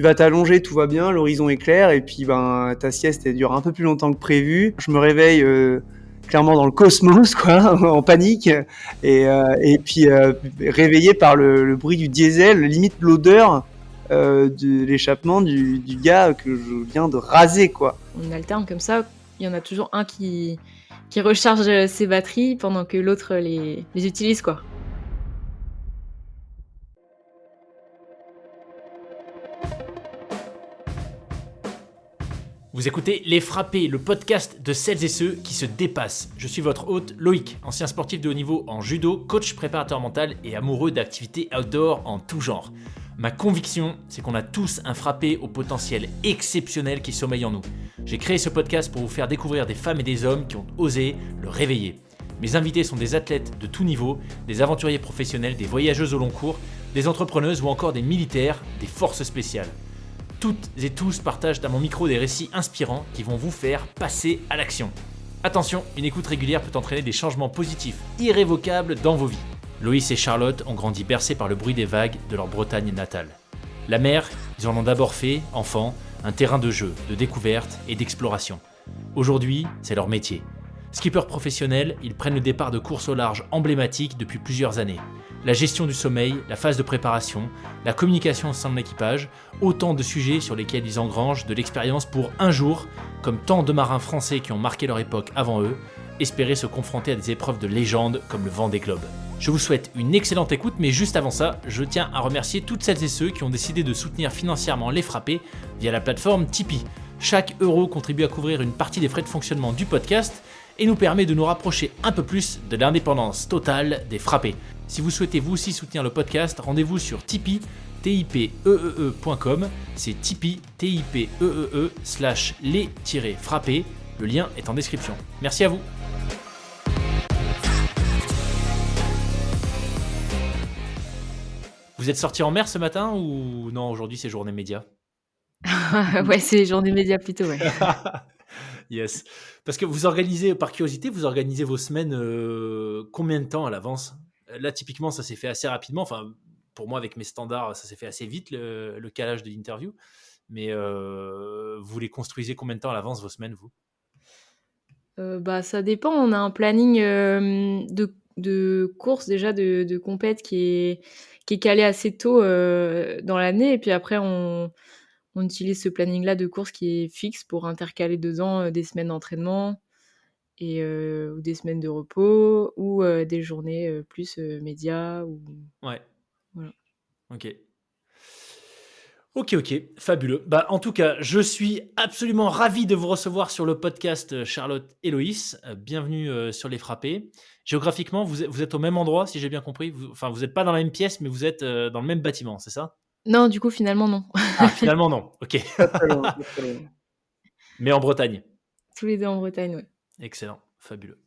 Tu vas t'allonger, tout va bien, l'horizon est clair, et puis ta sieste elle dure un peu plus longtemps que prévu. Je me réveille clairement dans le cosmos, quoi, en panique, et puis réveillé par le bruit du diesel, limite l'odeur de l'échappement du gars que je viens de raser, quoi. On alterne comme ça, il y en a toujours un qui recharge ses batteries pendant que l'autre les utilise, quoi. Vous écoutez Les Frappés, le podcast de celles et ceux qui se dépassent. Je suis votre hôte Loïc, ancien sportif de haut niveau en judo, coach préparateur mental et amoureux d'activités outdoor en tout genre. Ma conviction, c'est qu'on a tous un frappé au potentiel exceptionnel qui sommeille en nous. J'ai créé ce podcast pour vous faire découvrir des femmes et des hommes qui ont osé le réveiller. Mes invités sont des athlètes de tout niveau, des aventuriers professionnels, des voyageuses au long cours, des entrepreneuses ou encore des militaires, des forces spéciales. Toutes et tous partagent à mon micro des récits inspirants qui vont vous faire passer à l'action. Attention, une écoute régulière peut entraîner des changements positifs irrévocables dans vos vies. Loïs et Charlotte ont grandi bercés par le bruit des vagues de leur Bretagne natale. La mer, ils en ont d'abord fait, enfants, un terrain de jeu, de découverte et d'exploration. Aujourd'hui, c'est leur métier. Skippers professionnels, ils prennent le départ de courses au large emblématiques depuis plusieurs années. La gestion du sommeil, la phase de préparation, la communication au sein de l'équipage, autant de sujets sur lesquels ils engrangent de l'expérience pour un jour, comme tant de marins français qui ont marqué leur époque avant eux, espérer se confronter à des épreuves de légende comme le Vendée Globe. Je vous souhaite une excellente écoute, mais juste avant ça, je tiens à remercier toutes celles et ceux qui ont décidé de soutenir financièrement Les Frappés via la plateforme Tipeee. Chaque euro contribue à couvrir une partie des frais de fonctionnement du podcast et nous permet de nous rapprocher un peu plus de l'indépendance totale des Frappés. Si vous souhaitez vous aussi soutenir le podcast, rendez-vous sur Tipeee, tipeee.com, c'est Tipeee, tipeee.com/les-frappés. Le lien est en description. Merci à vous. Vous êtes sortis en mer ce matin ou non, aujourd'hui c'est journée média? Ouais, c'est journée média plutôt, ouais. Yes. Parce que vous organisez, par curiosité, vous organisez vos semaines combien de temps à l'avance? Là, typiquement, ça s'est fait assez rapidement. Enfin, pour moi, avec mes standards, ça s'est fait assez vite, le calage de l'interview. Mais vous les construisez combien de temps à l'avance, vos semaines, vous? Ça dépend, on a un planning, de courses déjà, de compètes qui est calé assez tôt, dans l'année et puis après on utilise ce planning-là de course qui est fixe pour intercaler dedans, des semaines d'entraînement et ou des semaines de repos ou des journées, plus, médias ou Ouais, voilà. ok. Ok, fabuleux. Bah, en tout cas, je suis absolument ravi de vous recevoir sur le podcast Charlotte et Loïs. Bienvenue sur Les Frappés. Géographiquement, vous êtes au même endroit, si j'ai bien compris. Enfin, vous n'êtes pas dans la même pièce, mais vous êtes dans le même bâtiment, c'est ça? Non, du coup, finalement, non. Ah, finalement, non. Ok. Pas très loin, pas très loin. Mais en Bretagne. Tous les 2 en Bretagne, ouais. Excellent, fabuleux.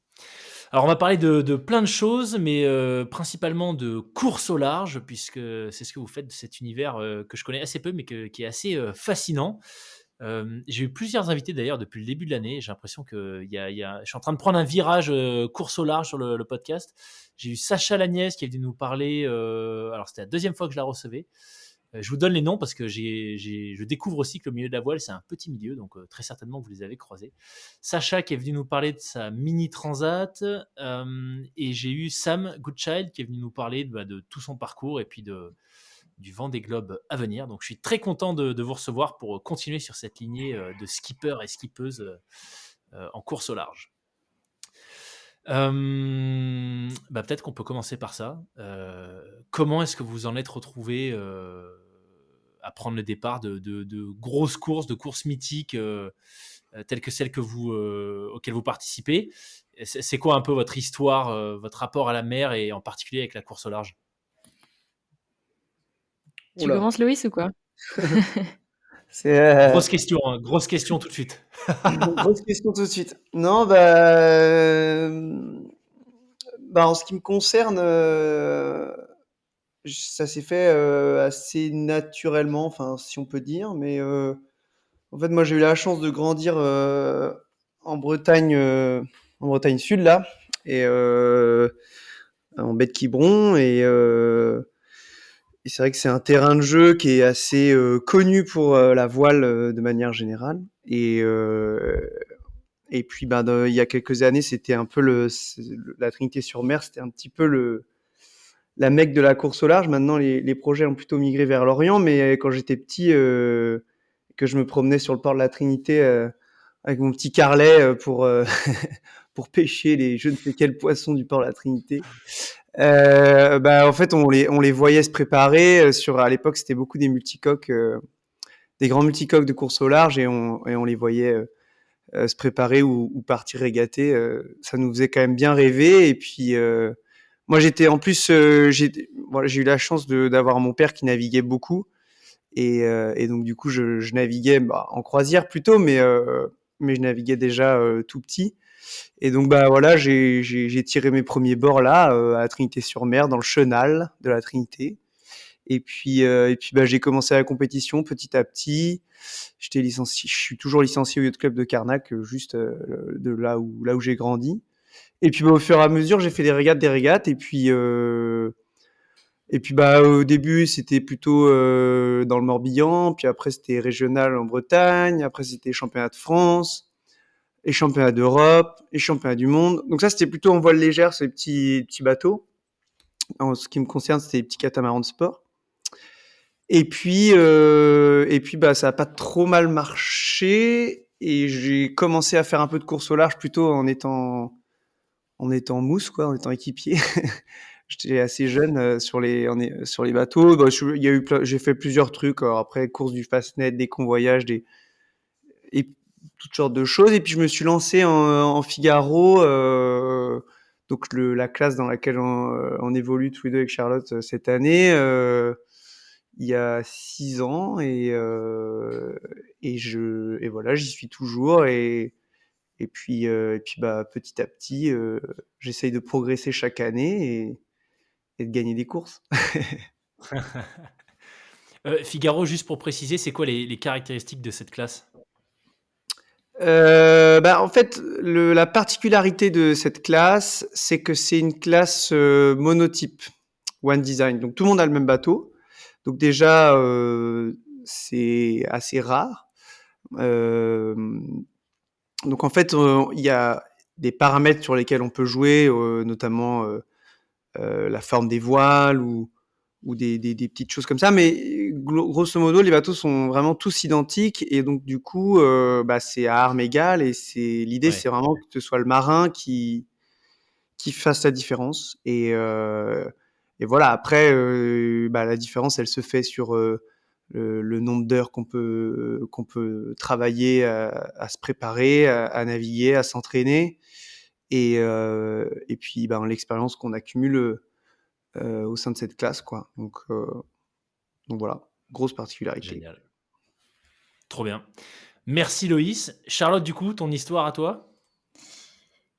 Alors, on va parler de plein de choses, mais principalement de course au large, puisque c'est ce que vous faites de cet univers que je connais assez peu, mais qui est assez fascinant. J'ai eu plusieurs invités d'ailleurs depuis le début de l'année. J'ai l'impression que je suis en train de prendre un virage course au large sur le podcast. J'ai eu Sacha Lagnès qui est venu nous parler. Alors, c'était la deuxième fois que je la recevais. Je vous donne les noms parce que je découvre aussi que le milieu de la voile, c'est un petit milieu, donc très certainement vous les avez croisés. Sacha qui est venu nous parler de sa mini transat, et j'ai eu Sam Goodchild qui est venu nous parler de tout son parcours et puis du Vendée Globe à venir. Donc je suis très content de vous recevoir pour continuer sur cette lignée de skippers et skippeuses en course au large. Peut-être qu'on peut commencer par ça. Comment est-ce que vous en êtes retrouvé à prendre le départ de grosses courses, de courses mythiques telles que celles auxquelles vous participez? C'est quoi un peu votre histoire, votre rapport à la mer et en particulier avec la course au large? Tu Oula. commences, Loïs, ou quoi? C'est Grosse question tout de suite. grosse question tout de suite. Non, en ce qui me concerne, ça s'est fait assez naturellement, enfin, si on peut dire. Mais en fait, moi, j'ai eu la chance de grandir en Bretagne, en Bretagne Sud, là, et en baie de Quiberon. Et c'est vrai que c'est un terrain de jeu qui est assez connu pour la voile de manière générale. Et puis, il y a quelques années, c'était un peu la Trinité-sur-Mer, c'était un petit peu la Mecque de la course au large. Maintenant, les projets ont plutôt migré vers l'Orient, mais quand j'étais petit, que je me promenais sur le port de la Trinité avec mon petit carlet pour pêcher les je ne sais quels poissons du port de la Trinité. En fait, on les voyait se préparer à l'époque, c'était beaucoup des multicoques, des grands multicoques de course au large, et on les voyait se préparer ou partir régater. Ça nous faisait quand même bien rêver. Et puis, moi, j'étais en plus, voilà, j'ai eu la chance d'avoir mon père qui naviguait beaucoup. Et donc, du coup, je naviguais en croisière plutôt, mais je naviguais déjà tout petit. Et donc, voilà, j'ai tiré mes premiers bords là, à Trinité-sur-Mer, dans le chenal de la Trinité. Et puis j'ai commencé la compétition petit à petit. J'étais licencié, je suis toujours licencié au yacht club de Carnac, juste de là où j'ai grandi. Et puis au fur et à mesure, j'ai fait des régates. Et puis au début, c'était plutôt dans le Morbihan. Puis après, c'était régional en Bretagne. Après, c'était championnat de France et championnat d'Europe et championnat du monde. Donc ça, c'était plutôt en voile légère, ces petits bateaux. En ce qui me concerne, c'était des petits catamarans de sport. Et puis, ça a pas trop mal marché, et j'ai commencé à faire un peu de course au large plutôt en étant mousse, quoi, en étant équipier. J'étais assez jeune sur les bateaux. J'ai fait plusieurs trucs. Alors après, course du Fastnet, des convoyages, et toutes sortes de choses. Et puis je me suis lancé en Figaro, donc la classe dans laquelle on évolue tous les deux avec Charlotte cette année. Il y a 6 ans, et voilà, j'y suis toujours, et puis petit à petit, j'essaye de progresser chaque année et de gagner des courses. Figaro, juste pour préciser, c'est quoi les caractéristiques de cette classe? En fait, la particularité de cette classe, c'est que c'est une classe monotype, one design. Donc tout le monde a le même bateau. Donc déjà, c'est assez rare. Euh, donc en fait, il y a des paramètres sur lesquels on peut jouer, notamment la forme des voiles ou des petites choses comme ça. Mais grosso modo, les bateaux sont vraiment tous identiques, et donc du coup, c'est à armes égales, et l'idée, Ouais. c'est vraiment que ce soit le marin qui fasse la différence. Et voilà, après, la différence, elle se fait sur le nombre d'heures qu'on peut travailler à se préparer, à naviguer, à s'entraîner, et puis l'expérience qu'on accumule au sein de cette classe, quoi. Donc voilà, grosse particularité. Génial. Trop bien. Merci Loïs. Charlotte, du coup, ton histoire à toi?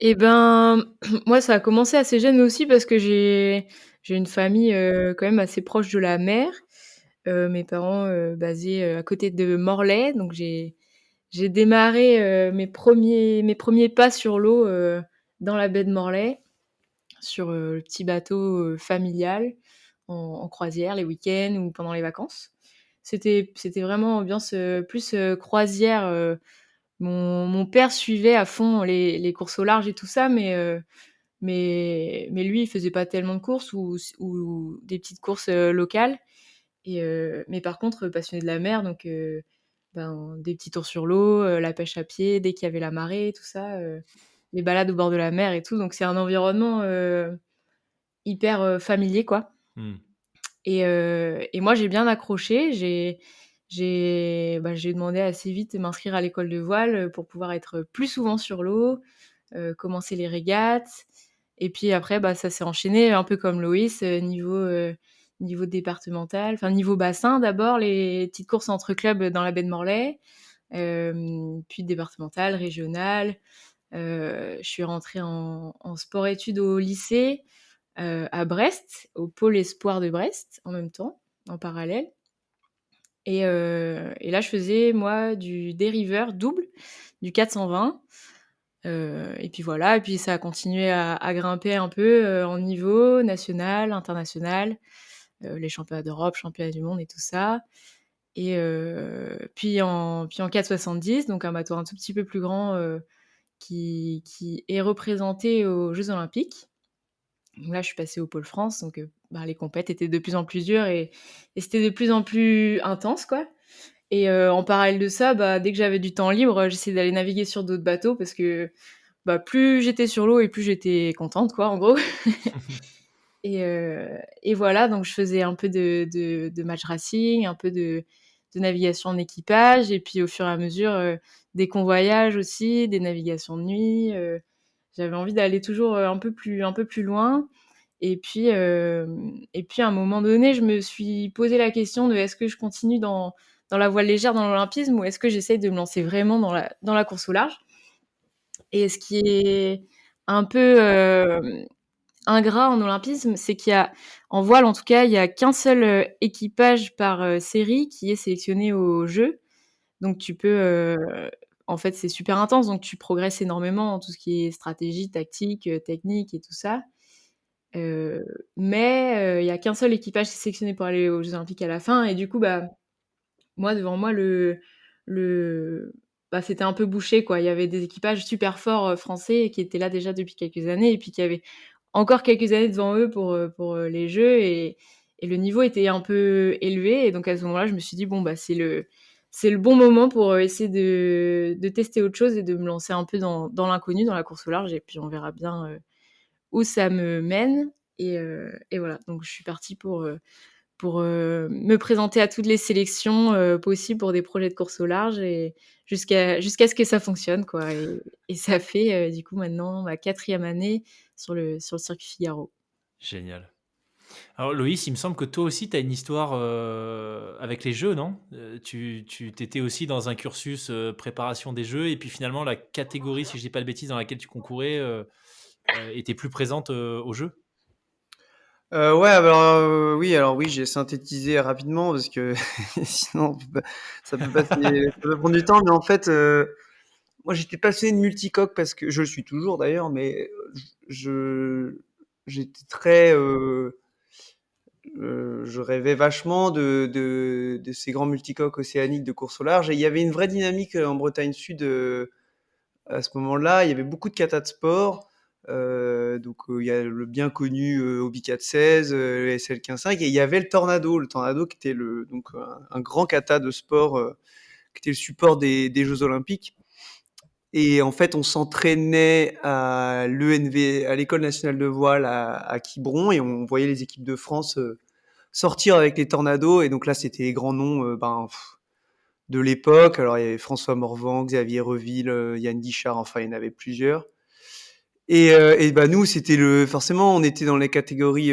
Et ben, moi, ça a commencé assez jeune aussi parce que j'ai une famille, quand même assez proche de la mer. Mes parents, basés, à côté de Morlaix, donc j'ai démarré, mes premiers pas sur l'eau, dans la baie de Morlaix, sur, le petit bateau, familial, en croisière les week-ends ou pendant les vacances. C'était vraiment ambiance, plus, croisière. Mon père suivait à fond les courses au large et tout ça, mais lui, il faisait pas tellement de courses ou des petites courses, locales. Mais par contre, passionné de la mer, donc des petits tours sur l'eau, la pêche à pied dès qu'il y avait la marée, tout ça, les balades au bord de la mer et tout. Donc c'est un environnement, hyper, familier, quoi. Mmh. Et moi, j'ai bien accroché. J'ai demandé assez vite de m'inscrire à l'école de voile, pour pouvoir être plus souvent sur l'eau, commencer les régates. Et puis après, ça s'est enchaîné un peu comme Loïs, niveau départemental, enfin niveau bassin d'abord, les petites courses entre clubs dans la baie de Morlaix, puis départemental, régional. Je suis rentrée en sport-études au lycée, à Brest, au pôle espoir de Brest en même temps, en parallèle. Et là, je faisais, moi, du dériveur double, du 420. Et puis voilà, et puis ça a continué à grimper un peu, en niveau national, international. les championnats d'Europe, championnats du monde et tout ça. Et puis en 4,70, donc un bateau un tout petit peu plus grand, qui est représenté aux Jeux olympiques. Donc là, je suis passée au pôle France, donc les compètes étaient de plus en plus dures et c'était de plus en plus intense, quoi. Et en parallèle de ça, dès que j'avais du temps libre, j'essayais d'aller naviguer sur d'autres bateaux parce que, plus j'étais sur l'eau et plus j'étais contente, quoi, en gros. Et voilà, donc je faisais un peu de match racing, un peu de navigation en équipage et puis au fur et à mesure, des convoyages aussi, des navigations de nuit, j'avais envie d'aller toujours, un peu plus loin et puis à un moment donné, je me suis posé la question de: «Est-ce que je continue dans la voile légère, dans l'olympisme ou est-ce que j'essaye de me lancer vraiment dans la course au large?» Et ce qui est un peu, ingrat en olympisme, c'est qu'il y a en voile en tout cas, il y a qu'un seul, équipage par, série qui est sélectionné aux Jeux. Donc tu peux, en fait, c'est super intense, donc tu progresses énormément en tout ce qui est stratégie, tactique, technique et tout ça. Mais il y a qu'un seul équipage qui est sélectionné pour aller aux Jeux olympiques à la fin et du coup, moi, devant moi, le c'était un peu bouché, quoi. Il y avait des équipages super forts, français qui étaient là déjà depuis quelques années et puis qui avaient encore quelques années devant eux pour les Jeux et le niveau était un peu élevé et donc à ce moment-là, je me suis dit: «Bon, c'est le bon moment pour, essayer de tester autre chose et de me lancer un peu dans l'inconnu, dans la course au large et puis on verra bien, où ça me mène» et voilà. Donc je suis partie pour me présenter à toutes les sélections, possibles pour des projets de course au large et jusqu'à ce que ça fonctionne, quoi et ça fait, du coup maintenant ma 4e année sur le circuit Figaro. Génial. Alors Loïs, il me semble que toi aussi, tu as une histoire avec les jeux, non? Tu t'étais aussi dans un cursus préparation des jeux, et puis finalement, la catégorie, si je dis pas de bêtises, dans laquelle tu concourais était plus présente aux jeux. Ouais, alors oui, j'ai synthétisé rapidement parce que sinon ça peut prendre du temps. Mais en fait, moi j'étais passionné de multicoque parce que je le suis toujours d'ailleurs, mais je j'étais très, je rêvais vachement de ces grands multicoques océaniques de course au large et il y avait une vraie dynamique, en Bretagne Sud, à ce moment-là. Il y avait beaucoup de katas de sport. Donc il y a le bien connu Hobie 416, le SL 15.5 et il y avait le Tornado qui était donc un grand kata de sport qui était le support des Jeux Olympiques. Et en fait, on s'entraînait à l'ENV, à l'École nationale de voile à Quiberon, et on voyait les équipes de France sortir avec les Tornados. Et donc là, c'était les grands noms de l'époque. Alors il y avait François Morvan, Xavier Reville, Yann Guichard, enfin il y en avait plusieurs. Et nous, c'était forcément, on était dans les catégories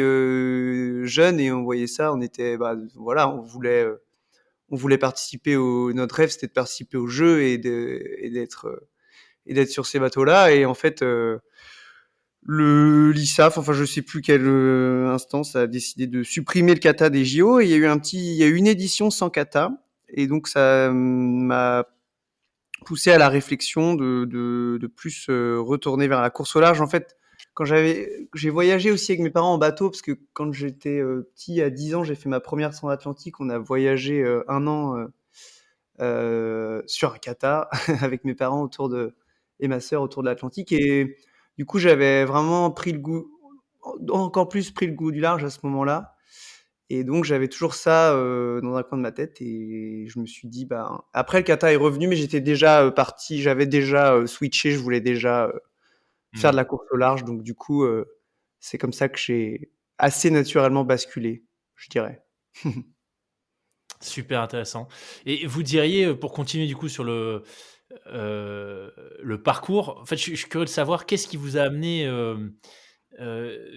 jeunes et on voyait ça. On était, voilà, on voulait participer notre rêve, c'était de participer au jeu et d'être sur ces bateaux-là. Et en fait, le l'ISAF, enfin je sais plus quelle instance a décidé de supprimer le kata des JO. Et il y a eu une édition sans kata. Et donc ça m'a poussé à la réflexion de plus retourner vers la course au large. En fait, j'ai voyagé aussi avec mes parents en bateau parce que quand j'étais petit, à 10 ans, j'ai fait ma première transatlantique. On a voyagé un an sur un kata avec mes parents et ma sœur autour de l'Atlantique. Et du coup, j'avais vraiment encore plus pris le goût du large à ce moment-là. Et donc, j'avais toujours ça dans un coin de ma tête. Et je me suis dit, après, le kata est revenu, mais j'étais déjà parti. J'avais déjà switché. Je voulais déjà faire de la course au large. Donc, du coup, c'est comme ça que j'ai assez naturellement basculé, je dirais. Super intéressant. Et vous diriez, pour continuer du coup sur le parcours, en fait, je suis curieux de savoir qu'est-ce qui vous a amené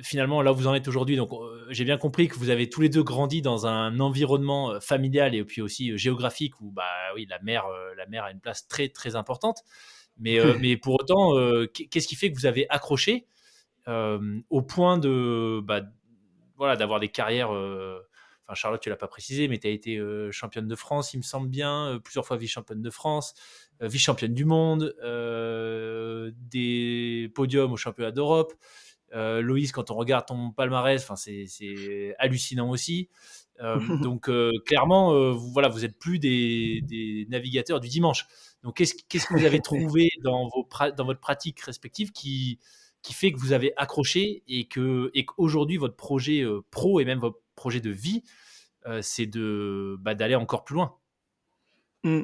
finalement là où vous en êtes aujourd'hui. Donc, j'ai bien compris que vous avez tous les deux grandi dans un environnement familial et puis aussi géographique où, oui, la mer a une place très très importante. Mais pour autant, qu'est-ce qui fait que vous avez accroché au point voilà, d'avoir des carrières. Enfin, Charlotte, tu l'as pas précisé, mais tu as été championne de France, il me semble bien, plusieurs fois vice-championne de France, vice-championne du monde, des podiums au championnat d'Europe. Loïs, quand on regarde ton palmarès, enfin, c'est hallucinant aussi. Donc clairement, voilà, vous êtes plus des navigateurs du dimanche. Donc qu'est-ce que vous avez trouvé dans votre pratique respective qui fait que vous avez accroché et qu'aujourd'hui votre projet pro et même votre projet de vie, c'est d'aller encore plus loin. Mm.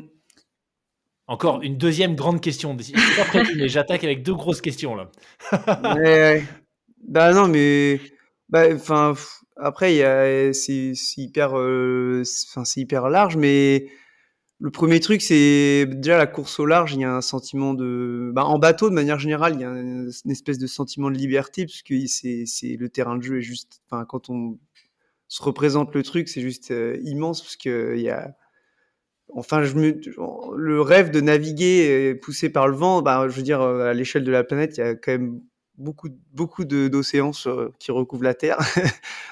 Encore une deuxième grande question. Je n'étais pas prévu, mais j'attaque avec 2 grosses questions là. Ouais, ouais. Bah non, mais enfin, après, c'est hyper, enfin, c'est hyper large, mais le premier truc, c'est déjà la course au large. Il y a un sentiment en bateau, de manière générale, il y a une espèce de sentiment de liberté, parce que c'est le terrain de jeu est juste, enfin, quand on se représente le truc, c'est juste immense, parce que il y a, enfin, le rêve de naviguer poussé par le vent, je veux dire, à l'échelle de la planète, il y a quand même beaucoup d'océans qui recouvrent la Terre.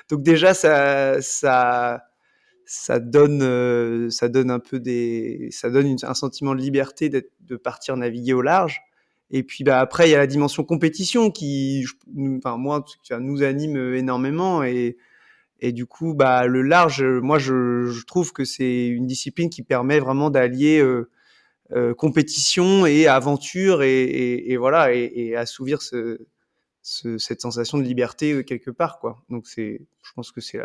Donc déjà, ça donne un peu ça donne un sentiment de liberté de partir naviguer au large. Et puis après, il y a la dimension compétition qui, enfin moi, ça nous anime énormément. Et du coup, le large, moi, je trouve que c'est une discipline qui permet vraiment d'allier compétition et aventure et voilà, et assouvir cette sensation de liberté quelque part, quoi. Donc je pense que c'est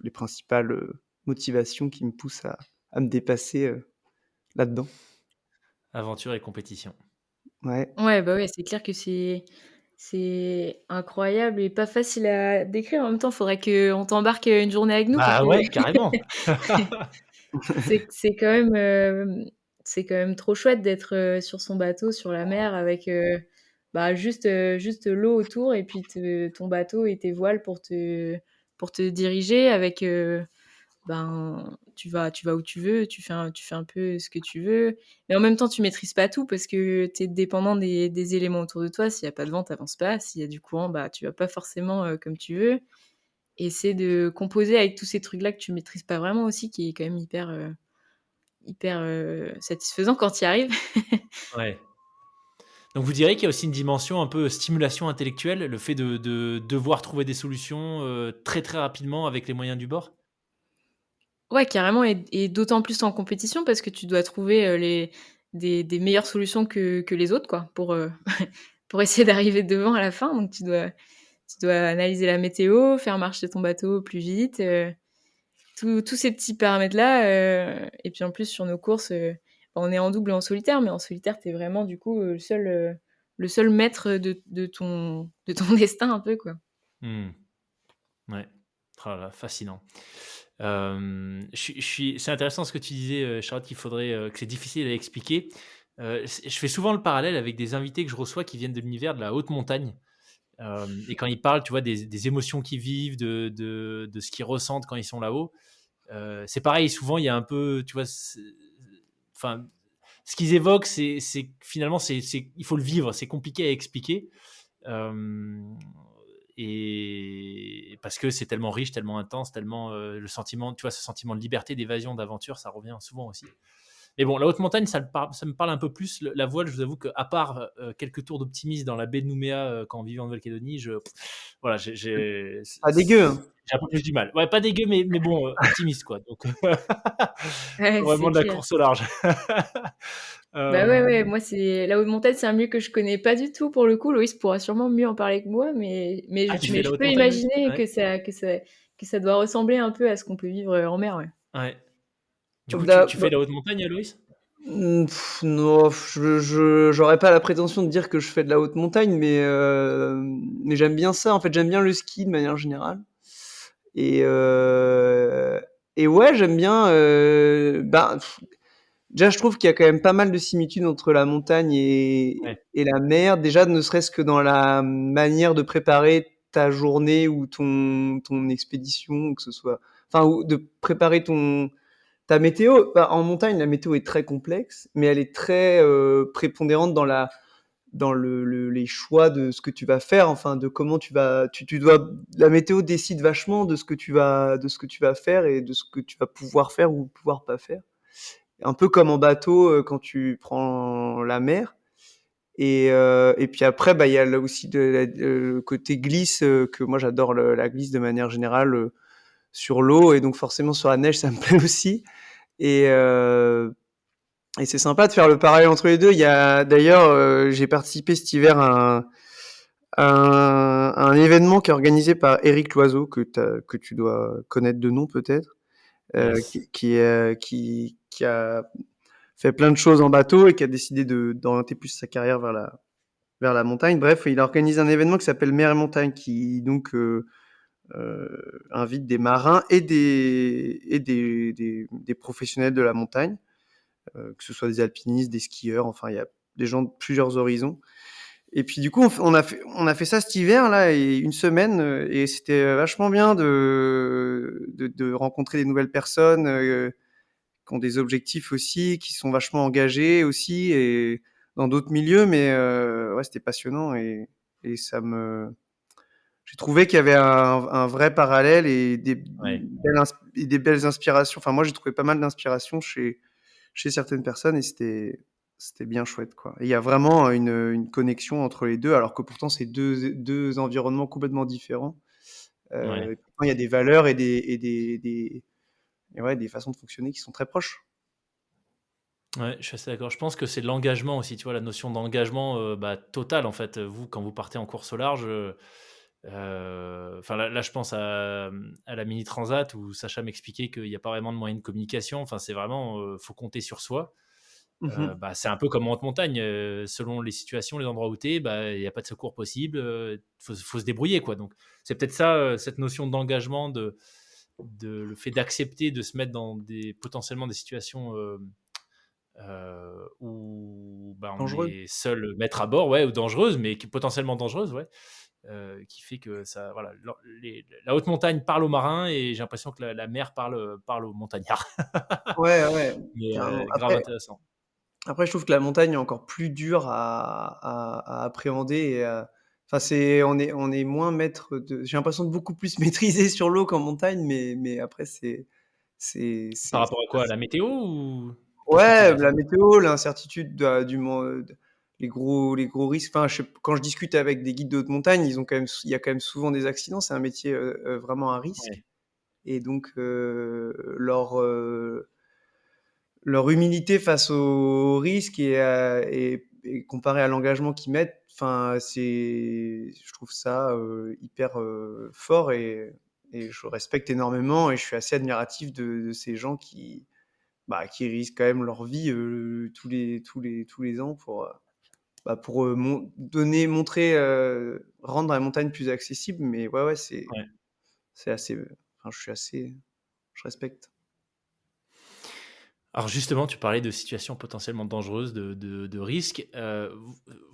les principales motivations qui me poussent à me dépasser là-dedans. Aventure et compétition. Ouais. Ouais, bah, ouais, c'est clair que c'est incroyable et pas facile à décrire. En même temps, il faudrait qu'on t'embarque, une journée avec nous parce Bah que ouais, carrément. c'est quand même, c'est quand même trop chouette d'être, sur son bateau, sur la mer avec, juste l'eau autour et puis ton bateau et tes voiles pour te diriger avec, tu vas où tu veux, tu fais un peu ce que tu veux. Mais en même temps, tu maîtrises pas tout parce que tu es dépendant des éléments autour de toi. S'il y a pas de vent, tu avances pas. S'il y a du courant, tu vas pas forcément, comme tu veux. Et c'est de composer avec tous ces trucs-là que tu maîtrises pas vraiment aussi, qui est quand même hyper, satisfaisant quand tu y arrives. Ouais. Donc vous direz qu'il y a aussi une dimension un peu stimulation intellectuelle, le fait de devoir trouver des solutions, très, très rapidement avec les moyens du bord? Ouais, carrément et d'autant plus en compétition parce que tu dois trouver, des meilleures solutions que les autres, quoi, pour essayer d'arriver devant à la fin. Donc tu dois analyser la météo, faire marcher ton bateau plus vite, tous ces petits paramètres-là, et puis en plus sur nos courses, on est en double et en solitaire, mais en solitaire, tu es vraiment du coup, le seul maître de ton destin un peu, quoi. Mmh. Ouais. Oh là là, fascinant. C'est intéressant ce que tu disais, Charlotte, que c'est difficile à expliquer. Je fais souvent le parallèle avec des invités que je reçois qui viennent de l'univers de la haute montagne. Et quand ils parlent, tu vois, des émotions qu'ils vivent, de ce qu'ils ressentent quand ils sont là-haut, c'est pareil, souvent il y a un peu, tu vois, enfin, ce qu'ils évoquent, finalement, il faut le vivre, c'est compliqué à expliquer. Euh, et parce que c'est tellement riche, tellement intense, tellement le sentiment, tu vois, ce sentiment de liberté, d'évasion, d'aventure, ça revient souvent aussi. Mais bon, la haute montagne, ça me parle un peu plus. La voile, je vous avoue qu'à part quelques tours d'optimisme dans la baie de Nouméa quand on vivait en Nouvelle-Calédonie, voilà, Pas dégueu, hein. j'ai un peu plus du mal. Ouais, pas dégueu, mais bon, optimiste, quoi. Donc, Ouais, vraiment c'est de la clair. course au large. Bah, ouais, ouais, Euh, moi, c'est la haute montagne, c'est un milieu que je connais pas du tout pour le coup. Loïs pourra sûrement mieux en parler que moi, Ah, tu fais mais la je haute peux montagne, Loïs? imaginer Ouais. que ça doit ressembler un peu à ce qu'on peut vivre, en mer, ouais. Ouais. Du coup, Da- tu fais bah, la haute montagne, Loïs? Non, j'aurais pas la prétention de dire que je fais de la haute montagne, mais j'aime bien ça. En fait, j'aime bien le ski de manière générale. Et, euh, et ouais, j'aime bien. Déjà, je trouve qu'il y a quand même pas mal de similitudes entre la montagne Ouais. et la mer. Déjà, ne serait-ce que dans la manière de préparer ta journée ou ton expédition, que ce soit, enfin, ou de préparer ta météo. En montagne, la météo est très complexe, mais elle est très prépondérante dans les choix de ce que tu vas faire, enfin, de comment tu dois, la météo décide vachement de ce que tu vas faire et de ce que tu vas pouvoir faire ou pouvoir pas faire. Un peu comme en bateau quand tu prends la mer. Et puis après, bah, il y a là aussi le côté glisse, que moi j'adore la glisse de manière générale, sur l'eau, et donc forcément sur la neige, ça me plaît aussi. Et, euh, et c'est sympa de faire le parallèle entre les deux. Il y a d'ailleurs, j'ai participé cet hiver à un événement qui est organisé par Éric Loiseau, que tu dois connaître de nom peut-être, Yes. qui a fait plein de choses en bateau et qui a décidé d'orienter plus sa carrière vers la montagne. Bref, il a organisé un événement qui s'appelle Mer et Montagne, qui donc invite des marins et des professionnels de la montagne, que ce soit des alpinistes, des skieurs, enfin il y a des gens de plusieurs horizons. Et puis du coup, on a fait ça cet hiver là, et une semaine, et c'était vachement bien de rencontrer des nouvelles personnes, qui ont des objectifs aussi, qui sont vachement engagés aussi, et dans d'autres milieux, mais ouais, c'était passionnant, et j'ai trouvé qu'il y avait un vrai parallèle et Ouais. des belles inspirations. Enfin, moi, j'ai trouvé pas mal d'inspiration chez certaines personnes, et c'était bien chouette, quoi. Et il y a vraiment une connexion entre les deux, alors que pourtant, c'est deux environnements complètement différents. Ouais. Et pourtant, il y a des valeurs et ouais, des façons de fonctionner qui sont très proches. Ouais, je suis assez d'accord. Je pense que c'est de l'engagement aussi, tu vois? La notion d'engagement, bah, total, en fait. Vous, quand vous partez en course au large, enfin, là, je pense à la mini transat où Sacha m'expliquait qu'il y a pas vraiment de moyens de communication. Enfin, c'est vraiment, faut compter sur soi. Mhm. Bah, c'est un peu comme en haute montagne, selon les situations, les endroits où tu es, bah, il y a pas de secours possible, faut se débrouiller, quoi. Donc c'est peut-être ça, cette notion d'engagement, le fait d'accepter de se mettre dans potentiellement des situations, où bah, on Dangereux. est seul maître à bord, ouais, ou dangereuse, mais qui potentiellement dangereuse, ouais, qui fait que ça, voilà, la haute montagne parle aux marins et j'ai l'impression que la mer parle aux montagnards. Ouais, ouais, Mais carrément. grave intéressant. Après, je trouve que la montagne est encore plus dure à appréhender, enfin, on est moins maître de. J'ai l'impression de beaucoup plus maîtriser sur l'eau qu'en montagne, mais après, Par c'est rapport à quoi? À la météo ou qu'est-ce que tu veux ouais, dire? la météo, l'incertitude les gros risques. Enfin, quand je discute avec des guides de haute montagne, il y a quand même souvent des accidents. C'est un métier vraiment à risque. Ouais, Et donc, leur humilité face aux risques et comparé à l'engagement qu'ils mettent, enfin, je trouve ça hyper fort, et je respecte énormément, et je suis assez admiratif de ces gens qui risquent quand même leur vie tous les ans pour montrer, rendre la montagne plus accessible. Mais ouais, ouais, ouais. c'est assez, enfin, je respecte. Alors justement, tu parlais de situations potentiellement dangereuses, de risques.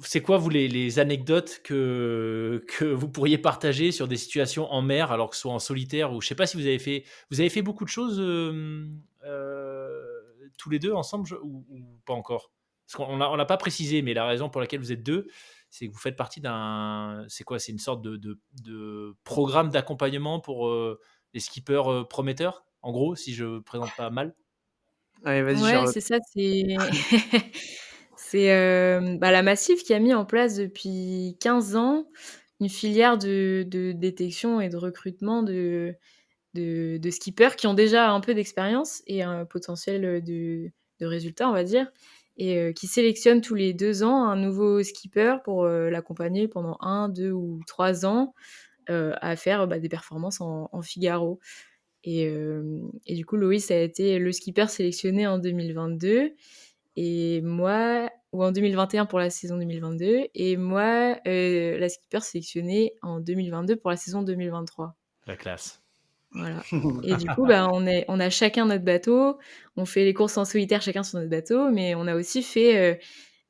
C'est quoi, vous, les anecdotes que vous pourriez partager sur des situations en mer, alors que ce soit en solitaire ou je sais pas si vous avez fait beaucoup de choses, tous les 2 ensemble, ou pas encore? Parce on l'a pas précisé, mais la raison pour laquelle vous êtes 2, c'est que vous faites partie d'un, c'est quoi? C'est une sorte de programme d'accompagnement pour, les skippers, prometteurs? En gros, si je présente pas mal? Allez, vas-y, Ouais, Charlotte. c'est ça, c'est c'est, bah, la Massif qui a mis en place depuis 15 ans une filière de détection et de recrutement de skippers qui ont déjà un peu d'expérience et un potentiel, de résultats, on va dire, et qui sélectionnent tous les 2 ans un nouveau skipper pour, l'accompagner pendant 1, 2 ou 3 ans, à faire, bah, des performances en Figaro. Et du coup, Loïs a été le skipper sélectionné en 2022 et moi, ou en 2021 pour la saison 2022, et moi, la skipper sélectionnée en 2022 pour la saison 2023. La classe. Voilà. Et du coup, bah, on a chacun notre bateau, on fait les courses en solitaire chacun sur notre bateau, mais on a aussi fait,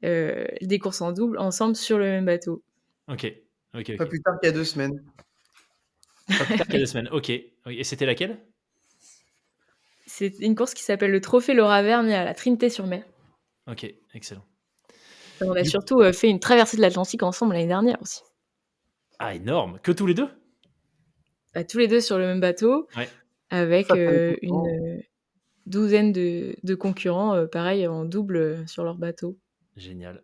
des courses en double ensemble sur le même bateau. OK. OK, Pas OK. plus tard qu'il y a 2 semaines. Pas plus tard qu'il y a 2 semaines. OK. Oui, et c'était laquelle? C'est une course qui s'appelle le Trophée Laura Verne à la Trinité-sur-Mer. OK, excellent. On a Du surtout, fait une traversée de l'Atlantique ensemble l'année dernière aussi. Ah, énorme! Que tous les 2. Bah, tous les 2 sur le même bateau Ouais, avec, Ça fait une, longtemps. douzaine de concurrents, pareil en double, sur leur bateau. génial.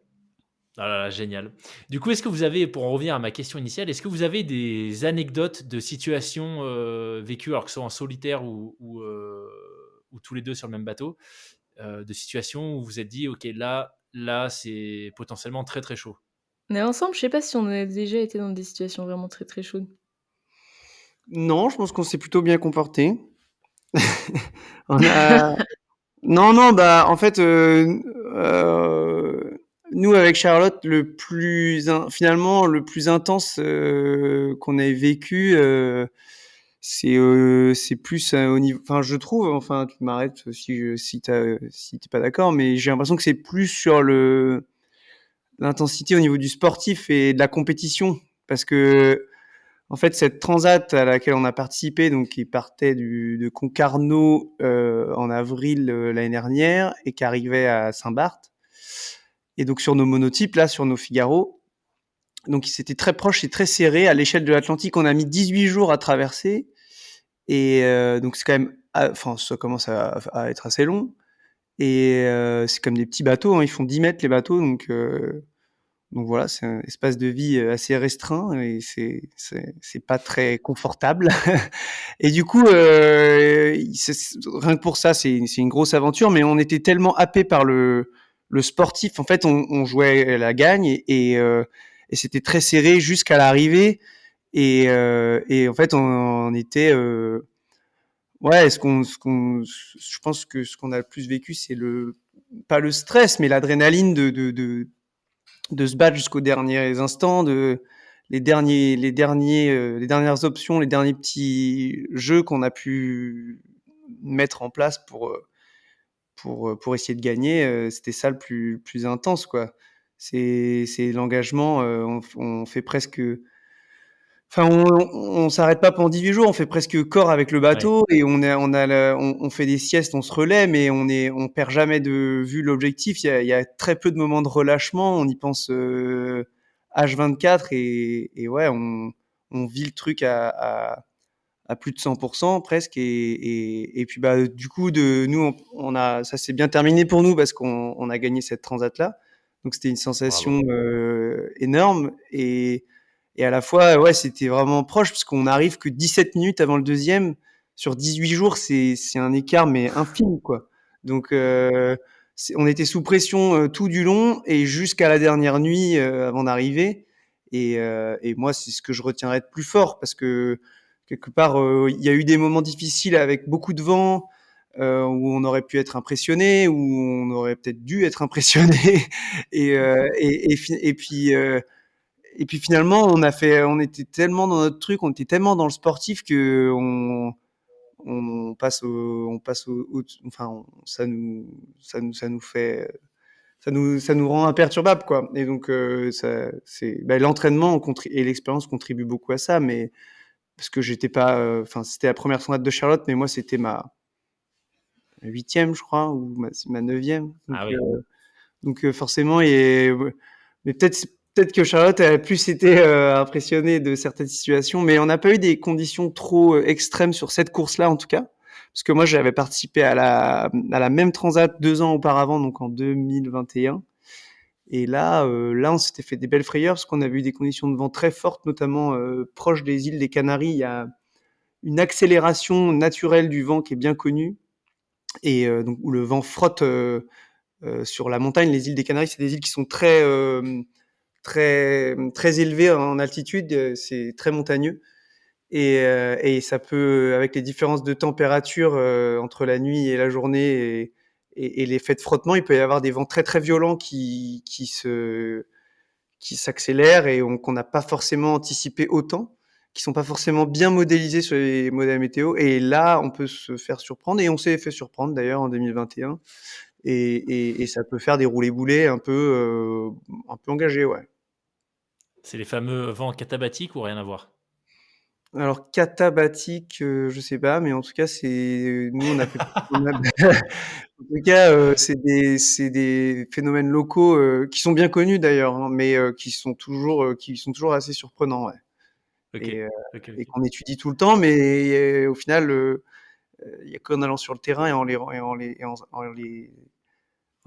Ah là là, génial. Du coup, est-ce que vous avez, pour en revenir à ma question initiale, est-ce que vous avez des anecdotes de situations vécues, alors que ce soit en solitaire ou tous les deux sur le même bateau, de situations où vous vous êtes dit, ok, là, c'est potentiellement très très chaud. Mais ensemble, je sais pas si on a déjà été dans des situations vraiment très, très chaudes. Non, je pense qu'on s'est plutôt bien comportés. On a Non, non, bah, en fait, nous, avec Charlotte, finalement, le plus intense qu'on ait vécu, c'est plus au niveau. Enfin, je trouve, enfin, tu m'arrêtes si t'es pas d'accord, mais j'ai l'impression que c'est plus sur l'intensité au niveau du sportif et de la compétition. Parce que, en fait, cette transat à laquelle on a participé, donc qui partait de Concarneau en avril l'année dernière et qui arrivait à Saint-Barth, et donc sur nos monotypes, là, sur nos Figaro, donc c'était très proche et très serré. À l'échelle de l'Atlantique, on a mis 18 jours à traverser, et donc c'est quand même, enfin, ça commence à être assez long, et c'est comme des petits bateaux, hein, ils font 10 mètres les bateaux, donc voilà, c'est un espace de vie assez restreint et c'est pas très confortable. Et du coup, rien que pour ça, c'est une grosse aventure, mais on était tellement happé par le sportif. En fait, on jouait la gagne et c'était très serré jusqu'à l'arrivée. Et en fait, on était, ouais, je pense que ce qu'on a le plus vécu, c'est pas le stress, mais l'adrénaline de se battre jusqu'aux derniers instants, les dernières options, les derniers petits jeux qu'on a pu mettre en place pour essayer de gagner. C'était ça le plus intense, quoi. C'est l'engagement. On fait presque. Enfin, on s'arrête pas pendant 18 jours, on fait presque corps avec le Ouais. bateau et on fait des siestes, on se relaie, mais on perd jamais de vue l'objectif. Il y a très peu de moments de relâchement, on y pense H24 et ouais, on vit le truc à plus de 100% presque et puis bah du coup nous ça s'est bien terminé pour nous parce qu'on a gagné cette transat là, donc c'était une sensation Bravo. énorme et à la fois ouais c'était vraiment proche parce qu'on arrive que 17 minutes avant le deuxième sur 18 jours, c'est un écart mais infime quoi. Donc on était sous pression tout du long et jusqu'à la dernière nuit avant d'arriver, et moi c'est ce que je retiendrai de plus fort parce que quelque part, il y a eu des moments difficiles avec beaucoup de vent, où on aurait pu être impressionné, où on aurait peut-être dû être impressionné. Et finalement, on était tellement dans notre truc, on était tellement dans le sportif que on passe enfin, ça nous rend imperturbable, quoi. Et donc, l'entraînement et l'expérience contribuent beaucoup à ça, mais parce que j'étais pas, enfin, c'était la première sonate de Charlotte, mais moi, c'était ma huitième, je crois, ou ma neuvième. Ah oui. Donc forcément, mais peut-être que Charlotte elle a plus été impressionnée de certaines situations, mais on n'a pas eu des conditions trop extrêmes sur cette course-là, en tout cas. Parce que moi, j'avais participé à la même transat 2 ans auparavant, donc en 2021. Et là, on s'était fait des belles frayeurs parce qu'on avait eu des conditions de vent très fortes, notamment proche des îles des Canaries. Il y a une accélération naturelle du vent qui est bien connue et donc où le vent frotte sur la montagne. Les îles des Canaries, c'est des îles qui sont très élevées en altitude, c'est très montagneux et ça peut, avec les différences de température entre la nuit et la journée et l'effet de frottement, il peut y avoir des vents très très violents qui s'accélèrent et qu'on n'a pas forcément anticipé autant, qui sont pas forcément bien modélisés sur les modèles météo. Et là, on peut se faire surprendre et on s'est fait surprendre d'ailleurs en 2021. Et ça peut faire des roulés-boulés un peu engagés, ouais. C'est les fameux vents catabatiques ou rien à voir? Alors katabatique, je sais pas, mais en tout cas, nous on a en tout cas, c'est des phénomènes locaux qui sont bien connus d'ailleurs, hein, mais qui sont toujours assez surprenants, ouais. Ok, Et, ok, et ok. qu'on étudie tout le temps, mais au final, il y a qu'en allant sur le terrain et en les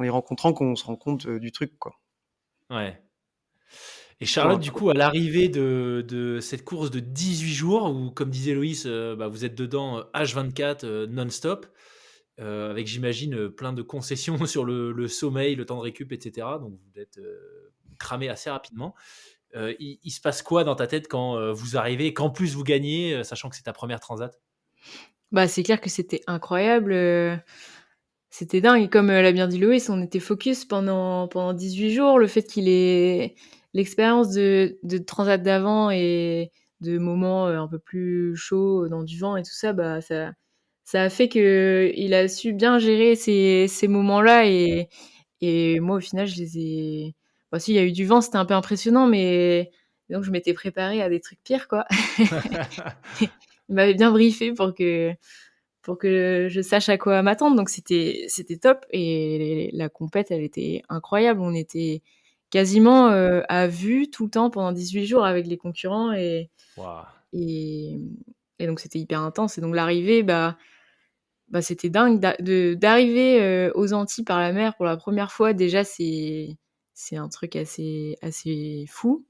rencontrant qu'on se rend compte du truc, quoi. Ouais. Et pour Charlotte, un du coup. coup, à l'arrivée de cette course de 18 jours, où, comme disait Loïs, vous êtes dedans H24 non-stop, avec, j'imagine, plein de concessions sur le sommeil, le temps de récup, etc. Donc, vous êtes cramé assez rapidement. Il se passe quoi dans ta tête quand vous arrivez et qu'en plus vous gagnez, sachant que c'est ta première transat? Bah, c'est clair que c'était incroyable, c'était dingue et comme, l'a bien dit Loïs, on était focus pendant 18 jours. Le fait qu'il ait l'expérience de transat d'avant et de moments, un peu plus chauds dans du vent et tout ça, bah, ça a fait qu'il a su bien gérer ces moments-là et moi, au final, je les ai bah, si, il y a eu du vent, c'était un peu impressionnant, mais donc je m'étais préparée à des trucs pires, quoi. Il m'avait bien briefé pour que je sache à quoi m'attendre. Donc c'était top et la compète, elle était incroyable. On était quasiment, à vue tout le temps pendant 18 jours avec les concurrents Waouh! et et donc c'était hyper intense et donc l'arrivée, bah, c'était dingue d'arriver, aux Antilles par la mer pour la première fois. Déjà, c'est un truc assez fou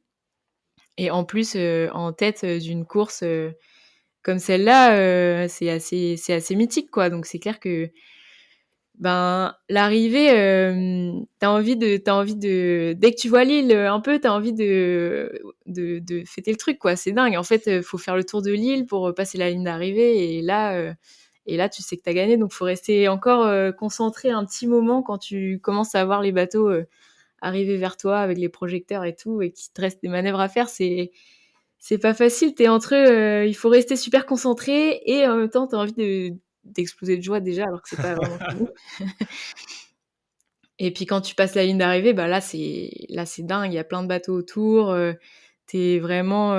et en plus, en tête, d'une course, comme celle-là, c'est assez mythique, quoi. Donc c'est clair que, ben, l'arrivée, tu envie de dès que tu vois l'île, un peu, tu as envie de fêter le truc, quoi. C'est dingue. En fait, faut faire le tour de l'île pour, passer la ligne d'arrivée et là, tu sais que tu as gagné. Donc faut rester encore, concentré un petit moment quand tu commences à voir les bateaux, arriver vers toi avec les projecteurs et tout et qu'il te reste des manœuvres à faire. C'est pas facile, tu es entre, il faut rester super concentré et en même temps, tu as envie d'exploser de joie déjà alors que c'est pas vraiment fini. Et puis quand tu passes la ligne d'arrivée, bah là c'est dingue, il y a plein de bateaux autour, tu es vraiment,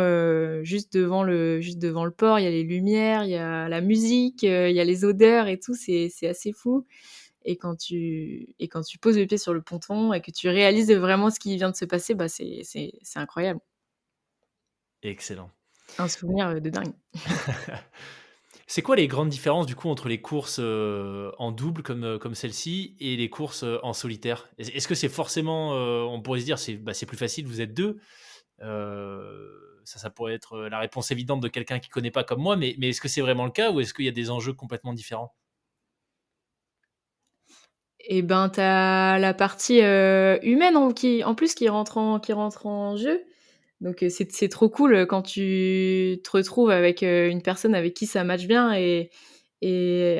juste devant le port, il y a les lumières, il y a la musique, il y a les odeurs et tout, c'est assez fou. Et quand tu poses le pied sur le ponton et que tu réalises vraiment ce qui vient de se passer, bah c'est incroyable. Excellent. Un souvenir, de dingue. C'est quoi les grandes différences du coup entre les courses, en double comme celle-ci et les courses, en solitaire? Est-ce que c'est forcément, on pourrait se dire c'est plus facile, vous êtes 2. Ça pourrait être, la réponse évidente de quelqu'un qui connaît pas comme moi, mais est-ce que c'est vraiment le cas ou est-ce qu'il y a des enjeux complètement différents? Et ben, tu as la partie, humaine qui en plus qui rentre en jeu. Donc, c'est trop cool, quand tu te retrouves avec, une personne avec qui ça matche bien et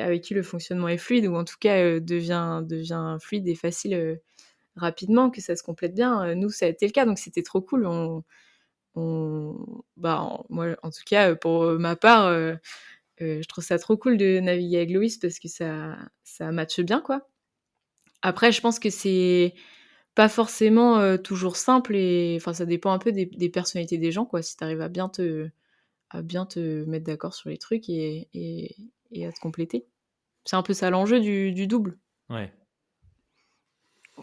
avec qui le fonctionnement est fluide ou en tout cas, devient fluide et facile, rapidement, que ça se complète bien. Nous, ça a été le cas, donc c'était trop cool. Moi, en tout cas, pour, ma part, je trouve ça trop cool de naviguer avec Loïs parce que ça matche bien, quoi. Après, je pense que c'est pas forcément, toujours simple et enfin, ça dépend un peu des personnalités des gens, quoi. Si tu arrives à bien te mettre d'accord sur les trucs et à te compléter. C'est un peu ça l'enjeu du double. Ouais.